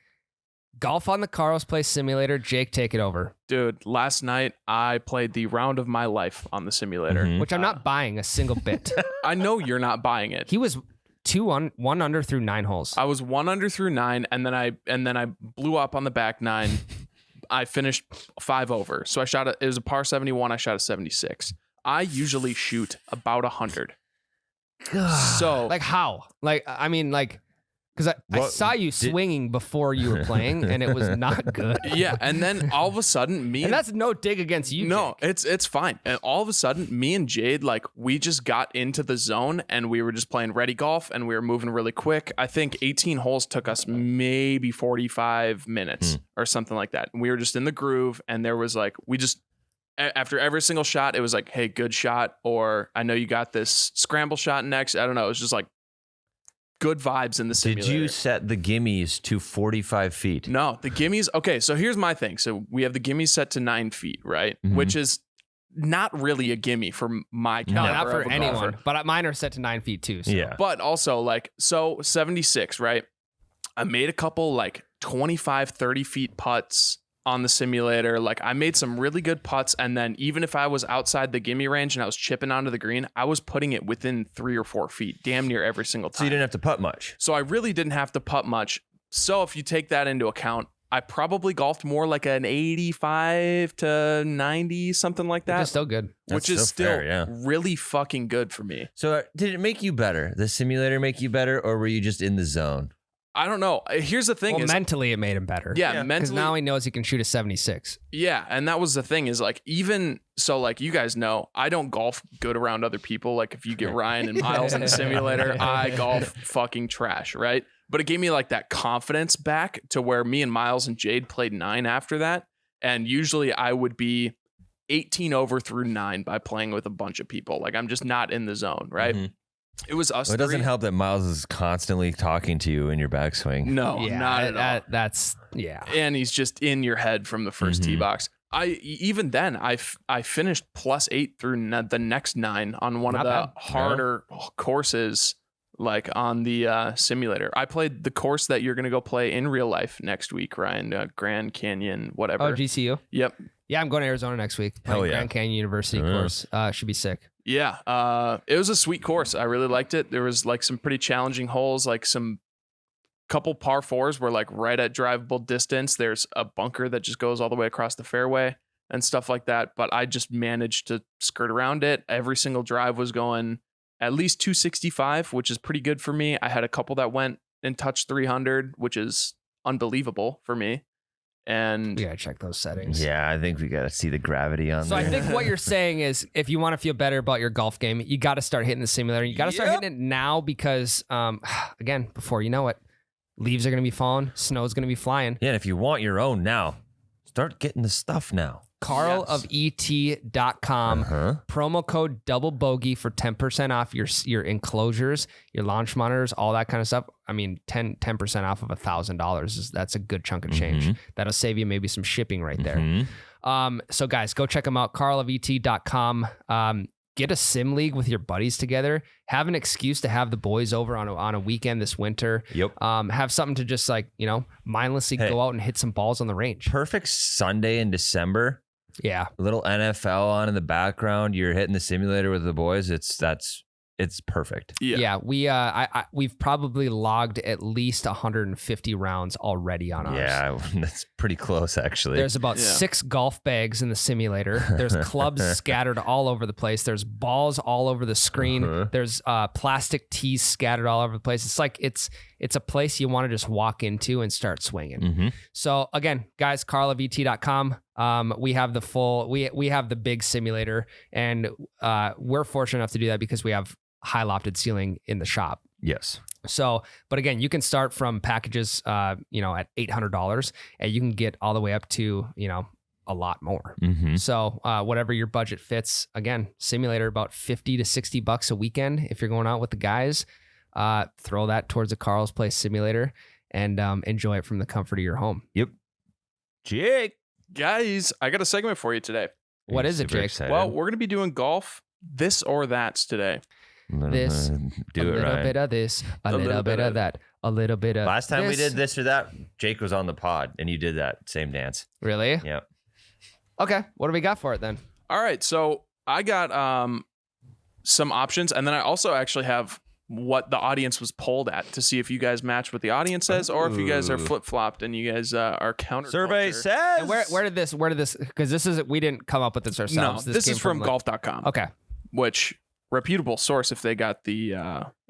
S1: golf on the Carl's Place simulator. Jake, take it over.
S5: Dude, last night I played the round of my life on the simulator.
S4: Mhm.
S1: Which I'm not buying a single bit.
S5: I know you're not buying it.
S1: He was 1 under through 9 holes.
S5: I was 1 under through 9, and then I blew up on the back 9. I finished 5 over. So it was a par 71. I shot a 76. I usually shoot about 100. So
S1: Like how? Like, I mean, like, because I
S4: What
S1: saw you
S4: did-
S1: swinging before you were playing, and it was not good.
S5: yeah, and then all of a sudden
S1: And that's no dig against you.
S5: no,
S1: Jake.
S5: it's fine. And all of a sudden, me and Jade, like, we just got into the zone and we were just playing ready golf and we were moving really quick. I think 18 holes took us maybe 45 minutes or something like that. And we were just in the groove, and there was like, after every single shot, it was like, hey, good shot, or I know you got this scramble shot next. I don't know. It was just like good vibes in the simulator.
S4: Did you set the gimmies to 45 feet?
S5: No, the gimmies. Okay, so here's my thing. So we have the gimmies set to 9 feet, right?
S4: Mhm.
S5: Which is not really a gimme for my
S1: No,
S5: caliber
S1: not for
S5: of a
S1: anyone.
S5: golfer.
S1: But mine are set to 9 feet too. So.
S4: Yeah.
S5: But also, like, so 76, right? I made a couple like 25, 30 feet putts on the simulator. Like, I made some really good putts. And then even if I was outside the gimme range and I was chipping onto the green, I was putting it within 3 or 4 feet, damn near every single time.
S4: So you didn't have to putt much.
S5: So I really didn't have to putt much. So if you take that into account, I probably golfed more like an 85 to 90, something like
S1: Which
S5: that,
S1: is still good.
S5: which
S4: That's
S5: is
S4: still
S5: still
S4: fair, yeah.
S5: really fucking good for me.
S4: So did it make you better? The simulator make you better, or were you just in the zone?
S5: I don't know. Here's the thing
S1: Well,
S5: is,
S1: mentally, it made him better.
S5: yeah,
S4: Yeah.
S1: Because
S5: mentally,
S1: now he knows he can shoot a 76.
S5: yeah. And that was the thing is, like, even so, like, you guys know, I don't golf good around other people. Like, if you get Ryan and Miles in the simulator, I golf fucking trash, right? But it gave me like that confidence back to where me and Miles and Jade played 9 after that. And usually I would be 18 over through 9 by playing with a bunch of people. Like, I'm just not in the zone, right?
S4: Mhm.
S5: It was us.
S4: Well, it doesn't
S5: three.
S4: help that Miles is constantly talking to you in your backswing.
S5: No,
S1: yeah,
S5: not at all.
S1: that's yeah.
S5: And he's just in your head from the 1st tee
S4: Mhm.
S5: box. Even then I finished +8 through the next 9 on one
S1: Not
S5: of the
S1: bad.
S5: harder courses, like on the simulator. I played the course that you're gonna go play in real life next week, Ryan. Grand Canyon, whatever.
S1: Oh, GCU.
S5: Yep.
S1: Yeah, I'm going to Arizona next week.
S4: Hell
S1: Playing
S4: yeah.
S1: Grand Canyon University course. Should be sick.
S5: Yeah. It was a sweet course. I really liked it. There was like some pretty challenging holes, like some couple par 4s were like right at drivable distance. There's a bunker that just goes all the way across the fairway and stuff like that. But I just managed to skirt around it. Every single drive was going at least 265, which is pretty good for me. I had a couple that went and touched 300, which is unbelievable for me. And
S1: We got to check those settings.
S4: Yeah, I think we got to see the gravity on
S1: So
S4: there.
S1: I think what you're saying is if you want to feel better about your golf game, you got to start hitting the simulator. You got to start
S5: Yep.
S1: hitting it now because, again, before you know it, leaves are going to be falling, snow's going to be flying.
S4: Yeah, and if you want your own now, start getting the stuff now.
S1: carlofet.com. Promo code Double Bogey for 10% off your enclosures, your launch monitors, all that kind of stuff. I mean, 10% off of $1,000 that's a good chunk of change. That'll save you maybe some shipping right there.
S4: Mhm.
S1: So guys, go check them out. carlofet.com. Get a sim league with your buddies together. Have an excuse to have the boys over on a weekend this winter.
S4: Yep.
S1: Have something to just mindlessly
S4: Hey.
S1: go out and hit some balls on the range.
S4: Perfect Sunday in December.
S1: Yeah.
S4: A little NFL on in the background. You're hitting the simulator with the boys. It's perfect.
S1: Yeah, we've probably logged at least 150 rounds already on ours.
S4: Yeah, that's pretty close actually.
S1: There's about
S5: Yeah.
S1: 6 golf bags in the simulator. There's clubs scattered all over the place. There's balls all over the screen.
S4: Uh-huh.
S1: There's plastic tees scattered all over the place. It's like it's a place you want to just walk into and start swinging.
S4: Mhm.
S1: So again, guys, carlofet.com. We have the full, we have the big simulator, and we're fortunate enough to do that because we have high lofted ceiling in the shop.
S4: Yes.
S1: So, but again, you can start from packages, at $800, and you can get all the way up to, a lot more.
S4: Mm-hmm.
S1: So, whatever your budget fits, again, simulator about $50 to $60 a weekend. If you're going out with the guys, throw that towards a Carl's Place simulator and enjoy it from the comfort of your home.
S4: Yep. Jake.
S5: Guys, I got a segment for you today.
S1: What is it,
S4: Super
S1: Jake?
S4: excited.
S5: Well, we're going to be doing golf this or that's today.
S1: This,
S4: Do
S1: a
S4: it,
S1: little
S4: Ryan.
S1: bit of this, a little bit of that, a little bit of
S4: Last time we
S1: this.
S4: did this or that, Jake was on the pod and you did that same dance.
S1: Really?
S4: Yeah.
S1: Okay. What do we got for it then?
S5: All right, so I got some options, and then I also actually have what the audience was polled at to see if you guys match what the audience says, or if you guys are
S4: Ooh.
S5: flip-flopped and you guys are counter.
S4: Survey says.
S1: And where did this, because this is, we didn't come up with this
S5: No,
S1: ourselves.
S5: this
S1: came
S5: is from
S1: like-
S5: golf.com.
S1: Okay.
S5: Which reputable source if they got the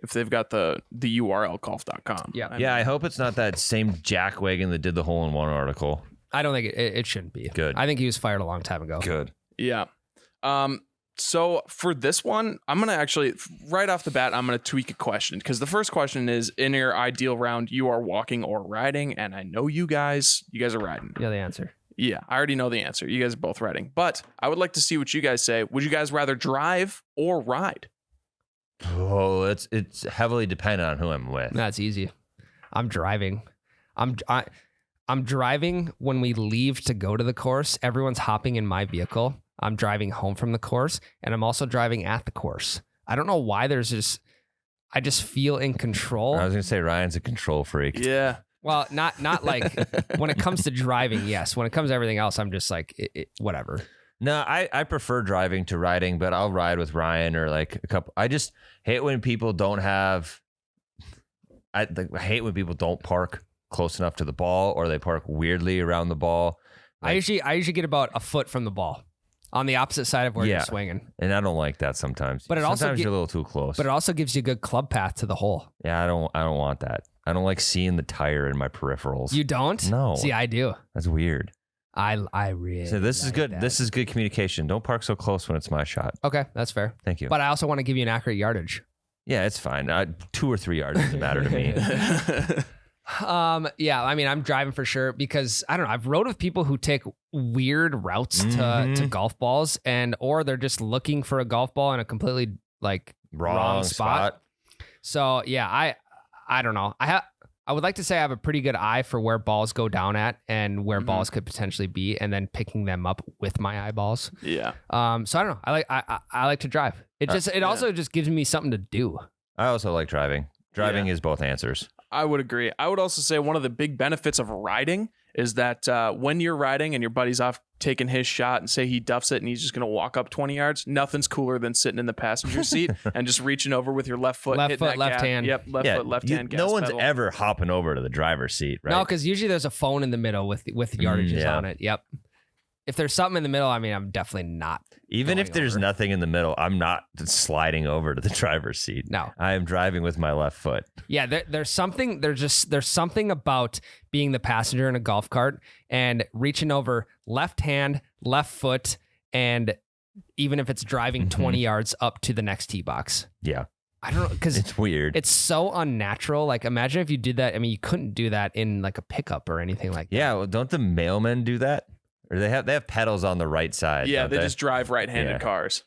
S5: if they've got the URL golf.com.
S1: Yeah.
S4: Yeah, I hope it's not that same jackwagon that did the hole-in-one article.
S1: I don't think it shouldn't be.
S4: Good.
S1: I think he was fired a long time ago.
S4: Good.
S5: Yeah. So for this one, I'm going to actually, right off the bat, I'm going to tweak a question because the first question is, in your ideal round, you are walking or riding. And I know you guys are riding.
S1: Yeah, the answer.
S5: Yeah, I already know the answer. You guys are both riding. But I would like to see what you guys say. Would you guys rather drive or ride?
S4: Oh, it's heavily dependent on who I'm with.
S1: That's easy. I'm driving. I'm driving when we leave to go to the course. Everyone's hopping in my vehicle. I'm driving home from the course, and I'm also driving at the course. I don't know why I just feel in control.
S4: I was going to say Ryan's a control freak.
S5: Yeah.
S1: Well, not like when it comes to driving, yes. When it comes to everything else, I'm just like, whatever.
S4: No, I prefer driving to riding, but I'll ride with Ryan or like a couple. I just hate when people don't have. I hate when people don't park close enough to the ball, or they park weirdly around the ball.
S1: I usually get about a foot from the ball on the opposite side of where you're swinging.
S4: And I don't like that sometimes.
S1: But it also
S4: sometimes you're a little too close.
S1: But it also gives you a good club path to the hole.
S4: Yeah, I don't want that. I don't like seeing the tire in my peripherals.
S1: You don't?
S4: No.
S1: See, I do.
S4: That's weird.
S1: I really.
S4: So this is
S1: like
S4: good.
S1: that.
S4: This is good communication. Don't park so close when it's my shot.
S1: Okay, that's fair.
S4: Thank you.
S1: But I also want to give you an accurate yardage.
S4: Yeah, it's fine. 2 or 3 yards doesn't matter to me.
S1: Yeah, I mean, I'm driving for sure because I don't know. I've rode with people who take weird routes to golf balls, or they're just looking for a golf ball in a completely like wrong spot. So yeah, I don't know. I would like to say I have a pretty good eye for where balls go down at and where balls could potentially be, and then picking them up with my eyeballs.
S5: Yeah.
S1: So I don't know. I like to drive. It also just gives me something to do.
S4: I also like driving. Driving
S5: Yeah.
S4: is both answers.
S5: I would agree. I would also say one of the big benefits of riding is that when you're riding and your buddy's off taking his shot and say he duffs it and he's just going to walk up 20 yards, nothing's cooler than sitting in the passenger seat and just reaching over with your left foot.
S1: Left
S5: hitting
S1: foot,
S5: that
S1: left
S5: gas.
S1: hand.
S5: Yep, left foot, left hand gas
S4: No one's
S5: pedal.
S4: ever hopping over to the driver's seat, right?
S1: No, because usually there's a phone in the middle with yardages
S4: yeah.
S1: on it. Yep. If there's something in the middle, I mean, I'm definitely not.
S4: Even if
S1: going
S4: there's
S1: over.
S4: nothing in the middle, I'm not sliding over to the driver's seat.
S1: No.
S4: I am driving with my left foot.
S1: Yeah, there's something about being the passenger in a golf cart and reaching over left hand, left foot, and even if it's driving 20 yards up to the next tee box.
S4: Yeah.
S1: I don't know, because
S4: It's weird.
S1: it's so unnatural. Like, imagine if you did that. I mean, you couldn't do that in like a pickup or anything like that.
S4: Yeah, well, don't the mailmen do that? Or they have pedals on the right side.
S5: Yeah,
S4: don't
S5: they just drive right-handed
S4: Yeah.
S5: cars.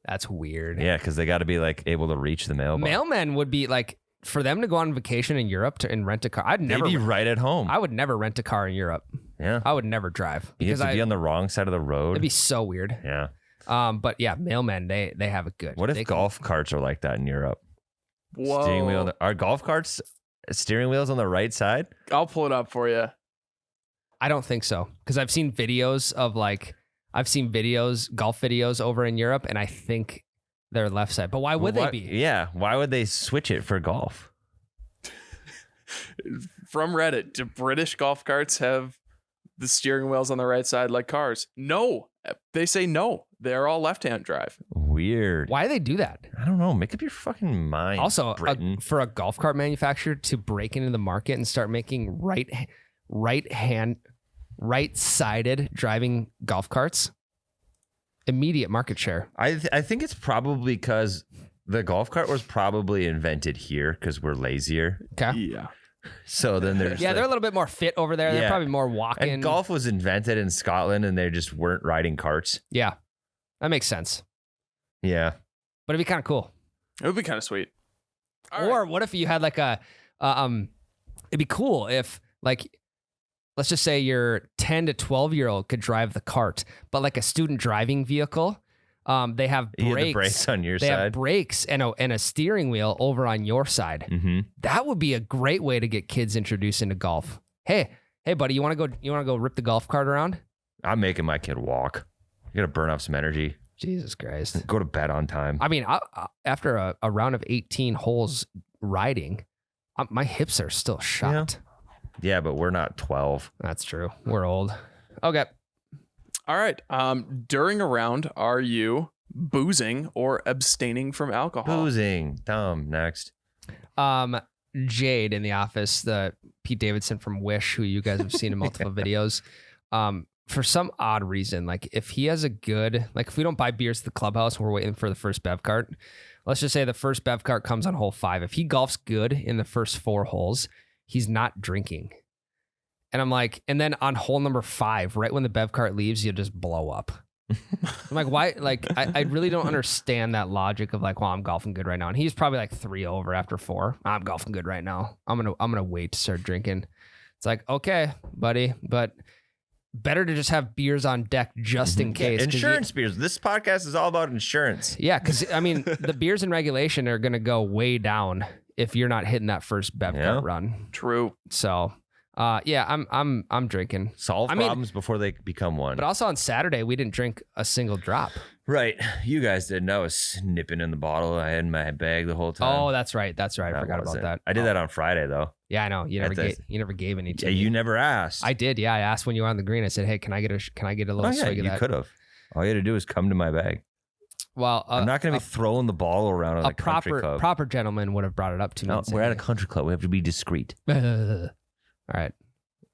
S1: That's weird.
S4: Yeah, because they got to be like able to reach the mailbox.
S1: Mailmen would be like, for them to go on vacation in Europe and rent a car.
S4: They'd be right at home.
S1: I would never rent a car in Europe.
S4: Yeah.
S1: I would never drive
S4: You have
S1: because
S4: to be on the wrong side of the road.
S1: it'd be so weird.
S4: Yeah.
S1: But yeah, mailmen, they have it good.
S4: What if
S1: They can-
S4: golf carts are like that in Europe?
S5: Whoa.
S4: Steering wheel. Are golf carts steering wheels on the right side?
S5: I'll pull it up for you.
S1: I don't think so because I've seen videos of golf videos over in Europe, and I think they're left side. But why would they be?
S4: Yeah. Why would they switch it for golf?
S5: From Reddit, do British golf carts have the steering wheels on the right side like cars? No. They say no. They're all left-hand drive.
S4: Weird.
S1: Why do they do that?
S4: I don't know. Make up your fucking mind.
S1: Also,
S4: Britain.
S1: for a golf cart manufacturer to break into the market and start making right-sided driving golf carts, immediate market share.
S4: I think it's probably because the golf cart was probably invented here because we're lazier.
S1: Okay.
S5: Yeah.
S4: So then there's
S1: Yeah, they're a little bit more fit over there. They're
S4: Yeah.
S1: probably more walking.
S4: and golf was invented in Scotland and they just weren't riding carts.
S1: Yeah, that makes sense.
S4: Yeah.
S1: But it'd be kind of cool.
S5: It would be kind of sweet. All
S1: Or
S5: right.
S1: what if you had like it'd be cool if like let's just say your 10 to 12-year-old could drive the cart, but like a student driving vehicle, they have brakes.
S4: You have the brakes on your
S1: they
S4: side.
S1: have brakes and a steering wheel over on your side.
S4: Mm-hmm.
S1: That would be a great way to get kids introduced into golf. Hey, buddy, you want to go rip the golf cart around?
S4: I'm making my kid walk. You gotta burn off some energy.
S1: Jesus Christ.
S4: Go to bed on time.
S1: I mean, after a round of 18 holes riding, my hips are still shot.
S4: Yeah, but we're not 12.
S1: That's true. We're old. Okay.
S5: All right. During a round, are you boozing or abstaining from alcohol?
S4: Boozing. Dumb. Next.
S1: Jade in the office, the Pete Davidson from Wish, who you guys have seen in multiple videos. For some odd reason, like if he has if we don't buy beers at the clubhouse and we're waiting for the first bev cart, let's just say the first bev cart comes on hole 5. If he golfs good in the first 4 holes, he's not drinking. And I'm like, and then on hole number 5, right when the bev cart leaves, you'll just blow up. I'm like, why? Like, I really don't understand that logic of like, well, I'm golfing good right now. And he's probably like 3 over after 4. I'm golfing good right now. I'm gonna wait to start drinking. It's like, okay, buddy, but better to just have beers on deck just in case.
S4: Insurance beers. This podcast is all about insurance.
S1: Yeah, because I mean, the beers in regulation are gonna go way down if you're not hitting that first bev cart run.
S5: True.
S1: So, yeah, I'm drinking.
S4: Solve problems before they become one.
S1: But also on Saturday, we didn't drink a single drop.
S4: Right. You guys didn't. I was nipping in the bottle I had in my bag the whole time.
S1: Oh, that's right. I forgot about that.
S4: I did that on Friday though.
S1: Yeah, I know. You never gave any to
S4: Yeah,
S1: me.
S4: you never asked.
S1: I did. Yeah, I asked when you were on the green. I said, "Hey, can I get a little swig of
S4: you
S1: that?"
S4: could have. All you had to do is come to my bag.
S1: Well,
S4: I'm not going to be throwing the ball around at a country club.
S1: proper gentleman would have brought it up to me.
S4: No,
S1: and said,
S4: we're at a country club. We have to be discreet.
S1: All right.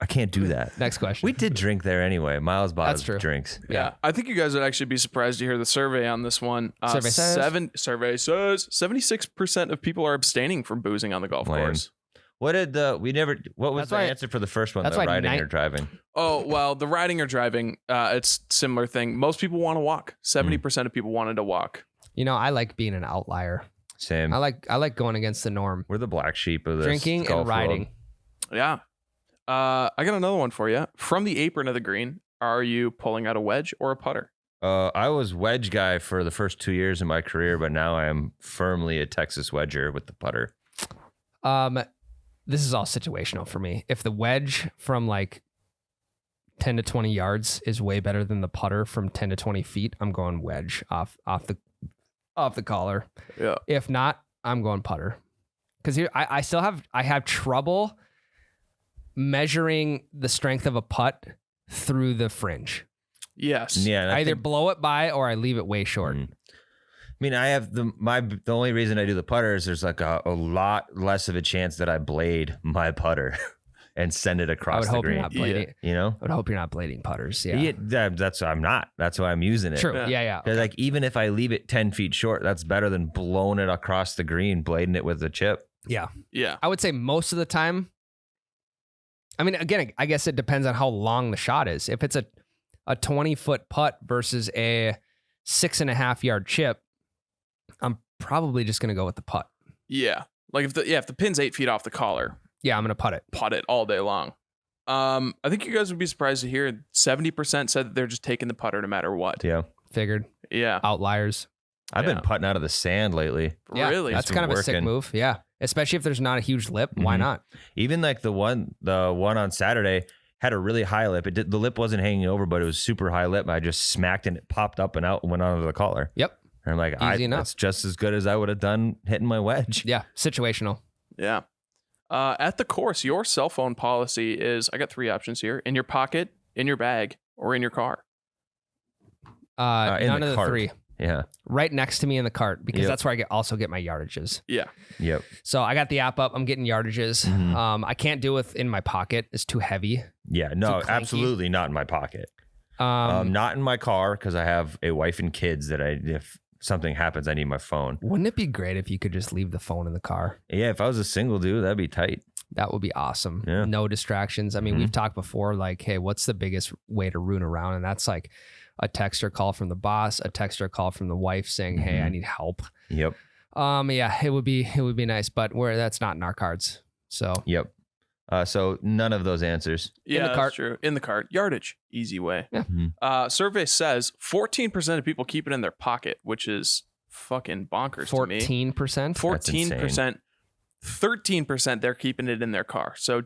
S4: I can't do that.
S1: Next question.
S4: We did drink there anyway. Miles bought
S1: That's
S4: us
S1: true.
S4: drinks.
S5: Yeah. I think you guys would actually be surprised to hear the survey on this one.
S1: Survey says?
S5: Survey says 76% of people are abstaining from boozing on the golf
S4: Lame.
S5: course.
S4: What was
S1: That's
S4: the
S1: why-
S4: answer for the first one?
S1: that's
S4: The
S1: why
S4: riding or driving?
S5: Oh, well, the riding or driving, it's similar thing. Most people want to walk. 70% of people wanted to walk.
S1: You know, I like being an outlier.
S4: Same.
S1: I like going against the norm.
S4: We're the black sheep of this
S1: Drinking
S4: golf
S1: and riding.
S4: world.
S5: Yeah. I got another one for you. From the apron of the green, are you pulling out a wedge or a putter?
S4: I was wedge guy for the first 2 years of my career, but now I am firmly a Texas wedger with the putter.
S1: This is all situational for me. If the wedge from like 10 to 20 yards is way better than the putter from 10 to 20 feet, I'm going wedge off the collar.
S5: Yeah.
S1: If not, I'm going putter. Because here I have trouble measuring the strength of a putt through the fringe.
S5: Yes.
S4: Yeah. and
S1: I
S4: I
S1: either
S4: think-
S1: blow it by or I leave it way short.
S4: Mhm. I mean, I have the only reason I do the putter is there's like a lot less of a chance that I blade my putter and send it
S1: I
S4: across
S1: would
S4: the
S1: hope
S4: green.
S1: you're not blading.
S4: You know?
S1: I would hope you're not blading putters. Yeah.
S4: That's I'm not. That's why I'm using it.
S1: True.
S5: Yeah.
S1: Yeah.
S4: Because like even if I leave it 10 feet short, that's better than blowing it across the green, blading it with a chip.
S1: Yeah.
S5: Yeah.
S1: I would say most of the time. I mean, again, I guess it depends on how long the shot is. If it's a 20-foot putt versus a 6.5 yard chip, I'm probably just gonna go with the putt.
S5: Yeah. Like if the pin's 8 feet off the collar,
S1: Yeah, I'm gonna putt it.
S5: putt it all day long. I think you guys would be surprised to hear 70% said that they're just taking the putter no matter what.
S4: Yeah.
S1: Figured.
S5: Yeah.
S1: Outliers.
S4: I've
S5: Yeah.
S4: been putting out of the sand lately.
S1: Yeah,
S5: Really?
S1: That's
S4: It's
S1: kind
S4: been
S1: of a sick
S4: working.
S1: move. Yeah, especially if there's not a huge lip. Why
S4: Mhm.
S1: not?
S4: Even like the one on Saturday had a really high lip. The lip wasn't hanging over, but it was super high lip. I just smacked and it popped up and out and went onto the collar.
S1: Yep.
S4: And I'm like,
S1: Easy enough.
S4: that's just as good as I would have done hitting my wedge.
S1: Yeah. Situational.
S5: Yeah. At the course, your cell phone policy is, I got 3 options here: in your pocket, in your bag, or in your car.
S4: In
S1: None
S4: the
S1: of the
S4: cart.
S1: 3.
S4: Yeah.
S1: Right next to me in the cart because
S4: Yep.
S1: that's where I also get my yardages.
S5: Yeah.
S4: Yep.
S1: So I got the app up. I'm getting yardages.
S4: Mhm.
S1: I can't do it in my pocket. It's too heavy.
S4: Yeah. No,
S1: clanky.
S4: absolutely not in my pocket. Not in my car because I have a wife and kids that if something happens, I need my phone.
S1: Wouldn't it be great if you could just leave the phone in the car?
S4: Yeah. If I was a single dude, that'd be tight.
S1: That would be awesome.
S4: Yeah.
S1: No distractions. I mean,
S4: Mhm.
S1: we've talked before, like, hey, what's the biggest way to ruin around? And that's like a text or call from the boss, a text or call from the wife saying, hey,
S4: Mhm.
S1: I need help.
S4: Yep.
S1: Yeah, it would be nice, but that's not in our cards. So
S4: Yep. So none of those answers.
S5: Yeah,
S1: the cart.
S5: that's true. In the cart. Yardage. Easy way.
S1: Yeah.
S5: Survey says 14% of people keep it in their pocket, which is fucking bonkers to me.
S1: 14%.
S5: 14%. 13% they're keeping it in their car. So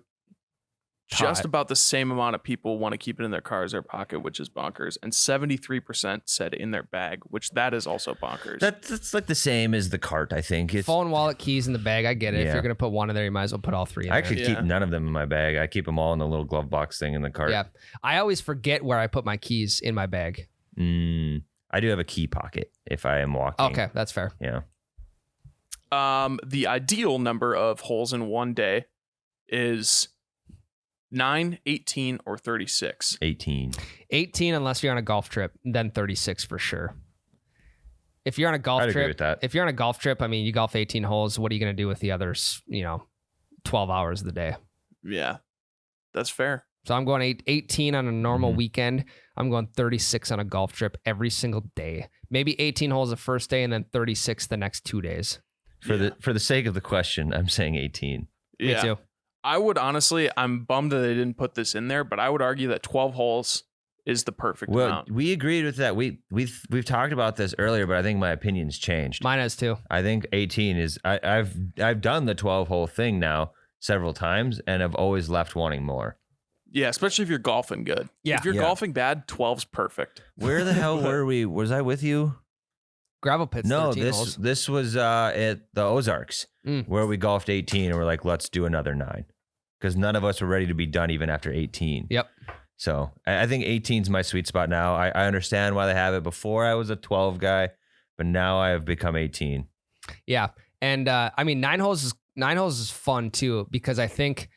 S5: just
S1: Hot.
S5: about the same amount of people want to keep it in their car as their pocket, which is bonkers. And 73% said in their bag, which that is also bonkers.
S4: That's like the same as the cart, I think. It's,
S1: Phone, wallet, keys in the bag. I get it. If
S4: Yeah.
S1: you're gonna put one in there, you might as well put all three in
S4: I
S1: there.
S4: actually keep none of them in my bag. I keep them all in the little glove box thing in the cart.
S1: Yeah. I always forget where I put my keys in my bag.
S4: I do have a key pocket if I am walking.
S1: Okay, that's fair.
S4: Yeah.
S5: The ideal number of holes in one day is 9, 18, or 36.
S4: 18.
S1: 18 unless you're on a golf trip, then 36 for sure. If you're on a golf
S4: I'd agree
S1: trip,
S4: with that.
S1: if you're on a golf trip, I mean, you golf 18 holes. What are you going to do with the others, 12 hours of the day?
S5: Yeah, that's fair.
S1: So I'm going 18 on a normal weekend. I'm going 36 on a golf trip every single day. Maybe 18 holes the first day and then 36 the next 2 days.
S4: For the sake of the question, I'm saying 18.
S1: Me too.
S5: I would honestly, I'm bummed that they didn't put this in there, but I would argue that 12 holes is the perfect
S4: Well,
S5: amount.
S4: we agreed with that. We've talked about this earlier, but I think my opinion's changed.
S1: Mine has too.
S4: I think 18 is. I've done the 12 hole thing now several times, and I've always left wanting more.
S5: Yeah, especially if you're golfing good.
S1: Yeah.
S5: If you're
S4: Yeah.
S5: golfing bad, 12's perfect.
S4: Where the hell were we? Was I with you?
S1: Gravel pits,
S4: No,
S1: 13 holes.
S4: this was at the Ozarks where we golfed 18, and we're like, let's do another 9 because none of us were ready to be done even after 18.
S1: Yep.
S4: So I think 18 is my sweet spot now. I understand why they have it. Before I was a 12 guy, but now I have become 18.
S1: Yeah. And I mean, 9 holes is fun too, because I think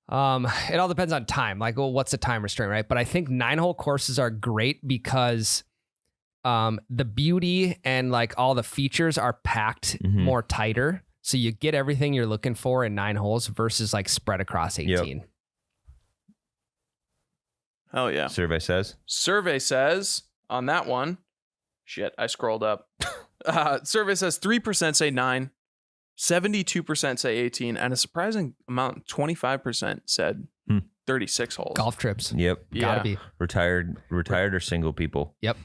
S1: it all depends on time. Like, well, what's the time restraint, right? But I think 9-hole courses are great because the beauty and like all the features are packed more tighter. So you get everything you're looking for in 9 holes versus like spread across 18.
S4: Yep.
S5: Hell yeah.
S4: Survey says.
S5: Survey says on that one, shit, I scrolled up. Survey says 3% say 9, 72% say 18, and a surprising amount, 25% said 36 holes.
S1: Golf trips.
S4: Yep.
S1: Gotta be.
S4: Retired or single people.
S1: Yep.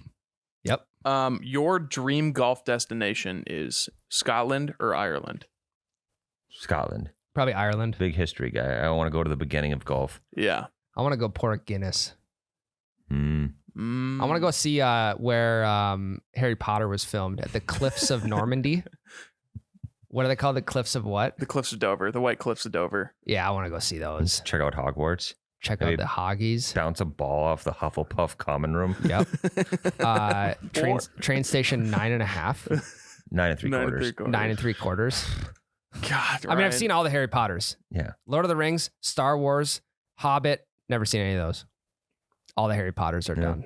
S5: Your dream golf destination is Scotland or Ireland?
S4: Scotland.
S1: Probably Ireland.
S4: Big history guy. I want to go to the beginning of golf.
S5: Yeah.
S1: I want to go Port Guinness. I
S5: Mm.
S1: want to go see where Harry Potter was filmed at the Cliffs of Normandy. What are they called? The Cliffs of what?
S5: The Cliffs of Dover, the White Cliffs of Dover.
S1: Yeah, I want to go see those.
S4: Check out Hogwarts.
S1: Check
S4: Maybe
S1: out the Hoggies.
S4: Bounce a ball off the Hufflepuff common room.
S1: Yep. Train station 9.5.
S4: 9 3/4.
S1: 9 3/4.
S5: God,
S1: I mean, I've seen all the Harry Potters.
S4: Yeah.
S1: Lord of the Rings, Star Wars, Hobbit. Never seen any of those. All the Harry Potters are done.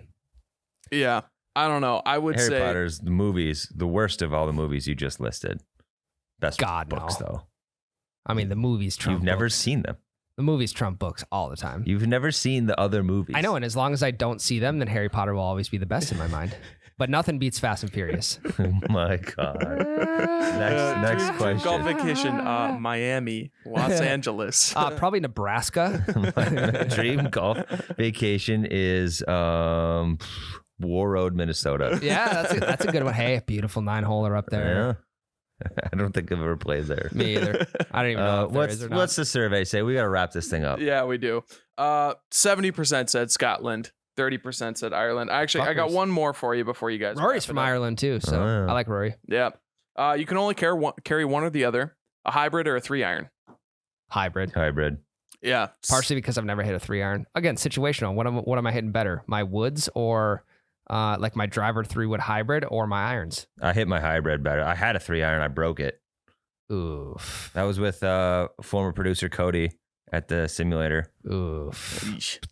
S5: Yeah. I don't know. I would
S4: Harry
S5: say
S4: Potter's the movies, the worst of all the movies you just listed. Best
S1: God,
S4: books
S1: no.
S4: though.
S1: I mean, the movies trump
S4: You've never
S1: books.
S4: seen them.
S1: The movies trump books all the time.
S4: You've never seen the other movies.
S1: I know, and as long as I don't see them, then Harry Potter will always be the best in my mind. But nothing beats Fast and Furious.
S4: Oh my God. Next
S5: Dream
S4: question.
S5: golf vacation, Miami, Los Angeles.
S1: Probably Nebraska.
S4: My dream golf vacation is War Road, Minnesota.
S1: Yeah, that's a good one. Hey, beautiful 9-holer up there.
S4: Yeah. I don't think I've ever played there.
S1: Me either. I don't even know if there is or not.
S4: What's the survey say? We got to wrap this thing up.
S5: Yeah, we do. 70% said Scotland. 30% said Ireland. I got
S1: Fuckers.
S5: one more for you before you guys.
S1: Rory's
S5: wrap it
S1: from
S5: up.
S1: Ireland too, so
S4: Oh, yeah.
S1: I like Rory.
S5: Yeah. You can only carry one or the other, a hybrid or a 3-iron.
S1: Hybrid.
S4: Hybrid.
S5: Yeah.
S1: Partially because I've never hit a 3-iron. Again, situational. What am I hitting better? My woods or like my driver 3-wood hybrid or my irons?
S4: I hit my hybrid better. I had a 3-iron. I broke it.
S1: Oof.
S4: That was with former producer Cody at the simulator.
S1: Oof.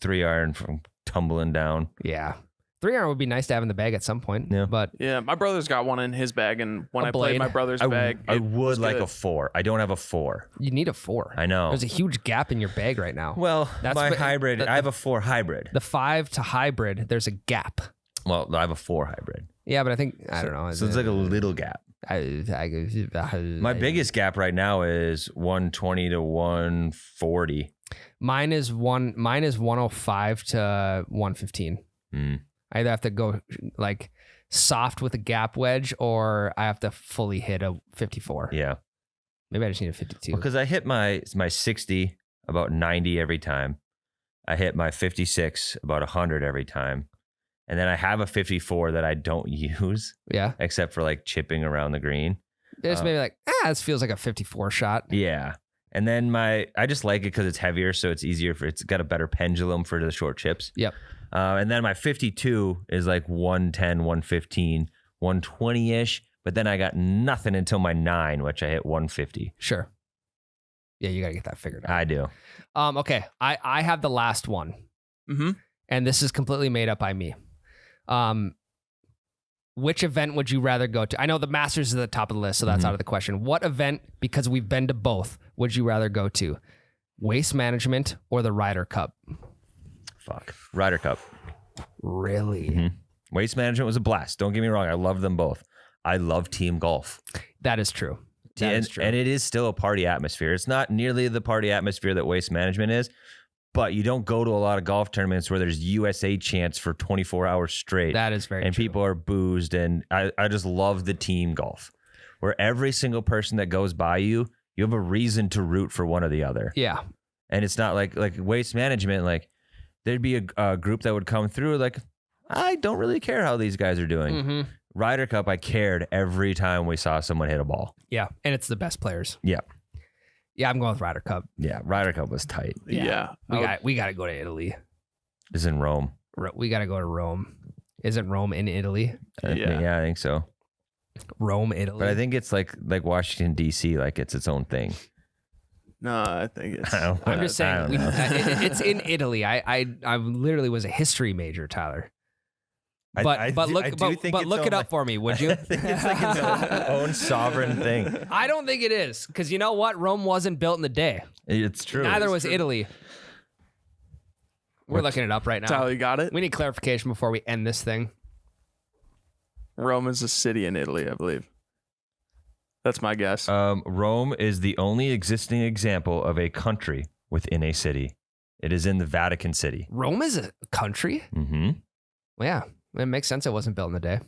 S4: 3-iron from tumbling down.
S1: Yeah. 3-iron would be nice to have in the bag at some point.
S4: Yeah.
S1: But
S5: Yeah, my brother's got one in his bag, and when
S1: A
S5: I played
S1: blade.
S5: my brother's
S4: I
S5: bag, it
S4: would
S5: was
S4: like
S5: good.
S4: a 4. I don't have a 4.
S1: you need a 4.
S4: I know.
S1: There's a huge gap in your bag right now.
S4: Well,
S1: That's
S4: my
S1: what-
S4: hybrid,
S1: the-
S4: I have a 4 hybrid.
S1: The 5 to hybrid, there's a gap.
S4: Well, I have a 4 hybrid.
S1: Yeah, but I think, I don't know.
S4: So it's like a little gap. My biggest gap right now is 120 to 140.
S1: Mine is 105 to 115. I either have to go like soft with a gap wedge, or I have to fully hit a 54.
S4: Yeah.
S1: Maybe I just need a 52.
S4: Because I hit my 60 about 90 every time. I hit my 56 about 100 every time. And then I have a 54 that I don't use
S1: Yeah.
S4: except for like chipping around the green.
S1: It's maybe like, this feels like a 54 shot.
S4: Yeah. And then I just like it because it's heavier, so it's easier it's got a better pendulum for the short chips.
S1: Yep.
S4: And then my 52 is like 110, 115, 120-ish. But then I got nothing until my 9, which I hit 150.
S1: Sure. Yeah, you got to get that figured out.
S4: I do.
S1: Okay. I have the last one.
S5: Mm-hmm.
S1: And this is completely made up by me. Which event would you rather go to? I know the Masters is at the top of the list, so that's out of the question. What event, because we've been to both, would you rather go to? Waste Management or the Ryder Cup?
S4: Fuck. Ryder Cup.
S1: Really?
S4: Mm-hmm. Waste Management was a blast. Don't get me wrong. I love them both. I love team golf.
S1: That is true. That is true.
S4: And it is still a party atmosphere. It's not nearly the party atmosphere that Waste Management is, but you don't go to a lot of golf tournaments where there's USA chants for 24 hours straight.
S1: That is very
S4: and
S1: true.
S4: People are boozed. And I just love the team golf where every single person that goes by you have a reason to root for one or the other.
S1: Yeah.
S4: And it's not like Waste Management, like there'd be a group that would come through like, I don't really care how these guys are doing.
S1: Mm-hmm.
S4: Ryder Cup, I cared every time we saw someone hit a ball.
S1: Yeah. And it's the best players.
S4: Yeah.
S1: Yeah, I'm going with Ryder Cup.
S4: Yeah, Ryder Cup was tight.
S5: Yeah.
S1: We got to go to Italy.
S4: It's in Rome.
S1: We got to go to Rome. Isn't Rome in Italy?
S4: Yeah, I think so.
S1: Rome, Italy.
S4: But I think it's like Washington, D.C., like it's its own thing.
S5: No, I think it's.
S1: I'm just saying, it's in Italy. I literally was a history major, Tyler. But look it up for me, would you?
S4: I think it's like its own sovereign thing.
S1: I don't think it is, because you know what? Rome wasn't built in the day.
S4: It's true.
S1: Neither was Italy. We're looking it up right now.
S5: Tyler, you got it?
S1: We need clarification before we end this thing.
S5: Rome is a city in Italy, I believe. That's my guess.
S4: Rome is the only existing example of a country within a city. It is in the Vatican City.
S1: Rome is a country?
S4: Mm-hmm.
S1: Well, yeah. It makes sense it wasn't built in the day.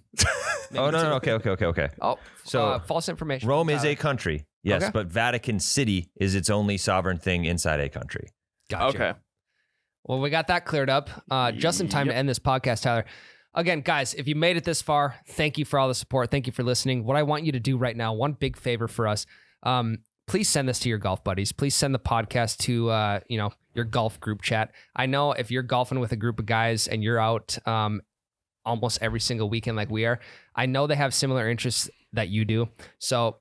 S4: Oh, no. Okay.
S1: Oh,
S4: So
S1: false information.
S4: Rome is a country, yes,
S1: Okay.
S4: but Vatican City is its only sovereign thing inside a country.
S1: Gotcha.
S5: Okay.
S1: Well, we got that cleared up just in time to end this podcast, Tyler. Again, guys, if you made it this far, thank you for all the support. Thank you for listening. What I want you to do right now, one big favor for us, please send this to your golf buddies. Please send the podcast to your golf group chat. I know if you're golfing with a group of guys and you're out almost every single weekend like we are, I know they have similar interests that you do. So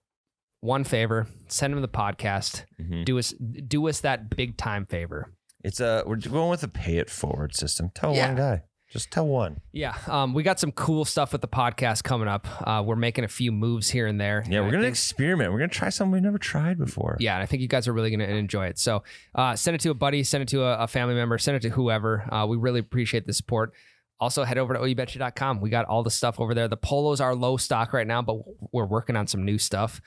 S1: one favor, send them the podcast.
S4: Mm-hmm.
S1: Do us that big time favor.
S4: We're going with a pay it forward system. Tell one guy. Just tell one.
S1: Yeah. We got some cool stuff with the podcast coming up. We're making a few moves here and there.
S4: Yeah,
S1: and
S4: we're going to experiment. We're going to try something we've never tried before.
S1: Yeah, and I think you guys are really going to enjoy it. So send it to a buddy, send it to a family member, send it to whoever. We really appreciate the support. Also, head over to oubetcha.com. We got all the stuff over there. The polos are low stock right now, but we're working on some new stuff,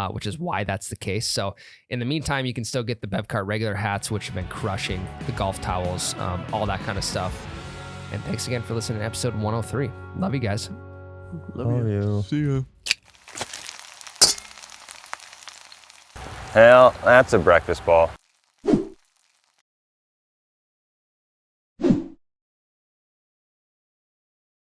S1: which is why that's the case. So in the meantime, you can still get the Bevcart regular hats, which have been crushing, the golf towels, all that kind of stuff. And thanks again for listening to episode 103. Love you guys.
S5: Love you. See ya.
S4: Hell, that's a breakfast ball.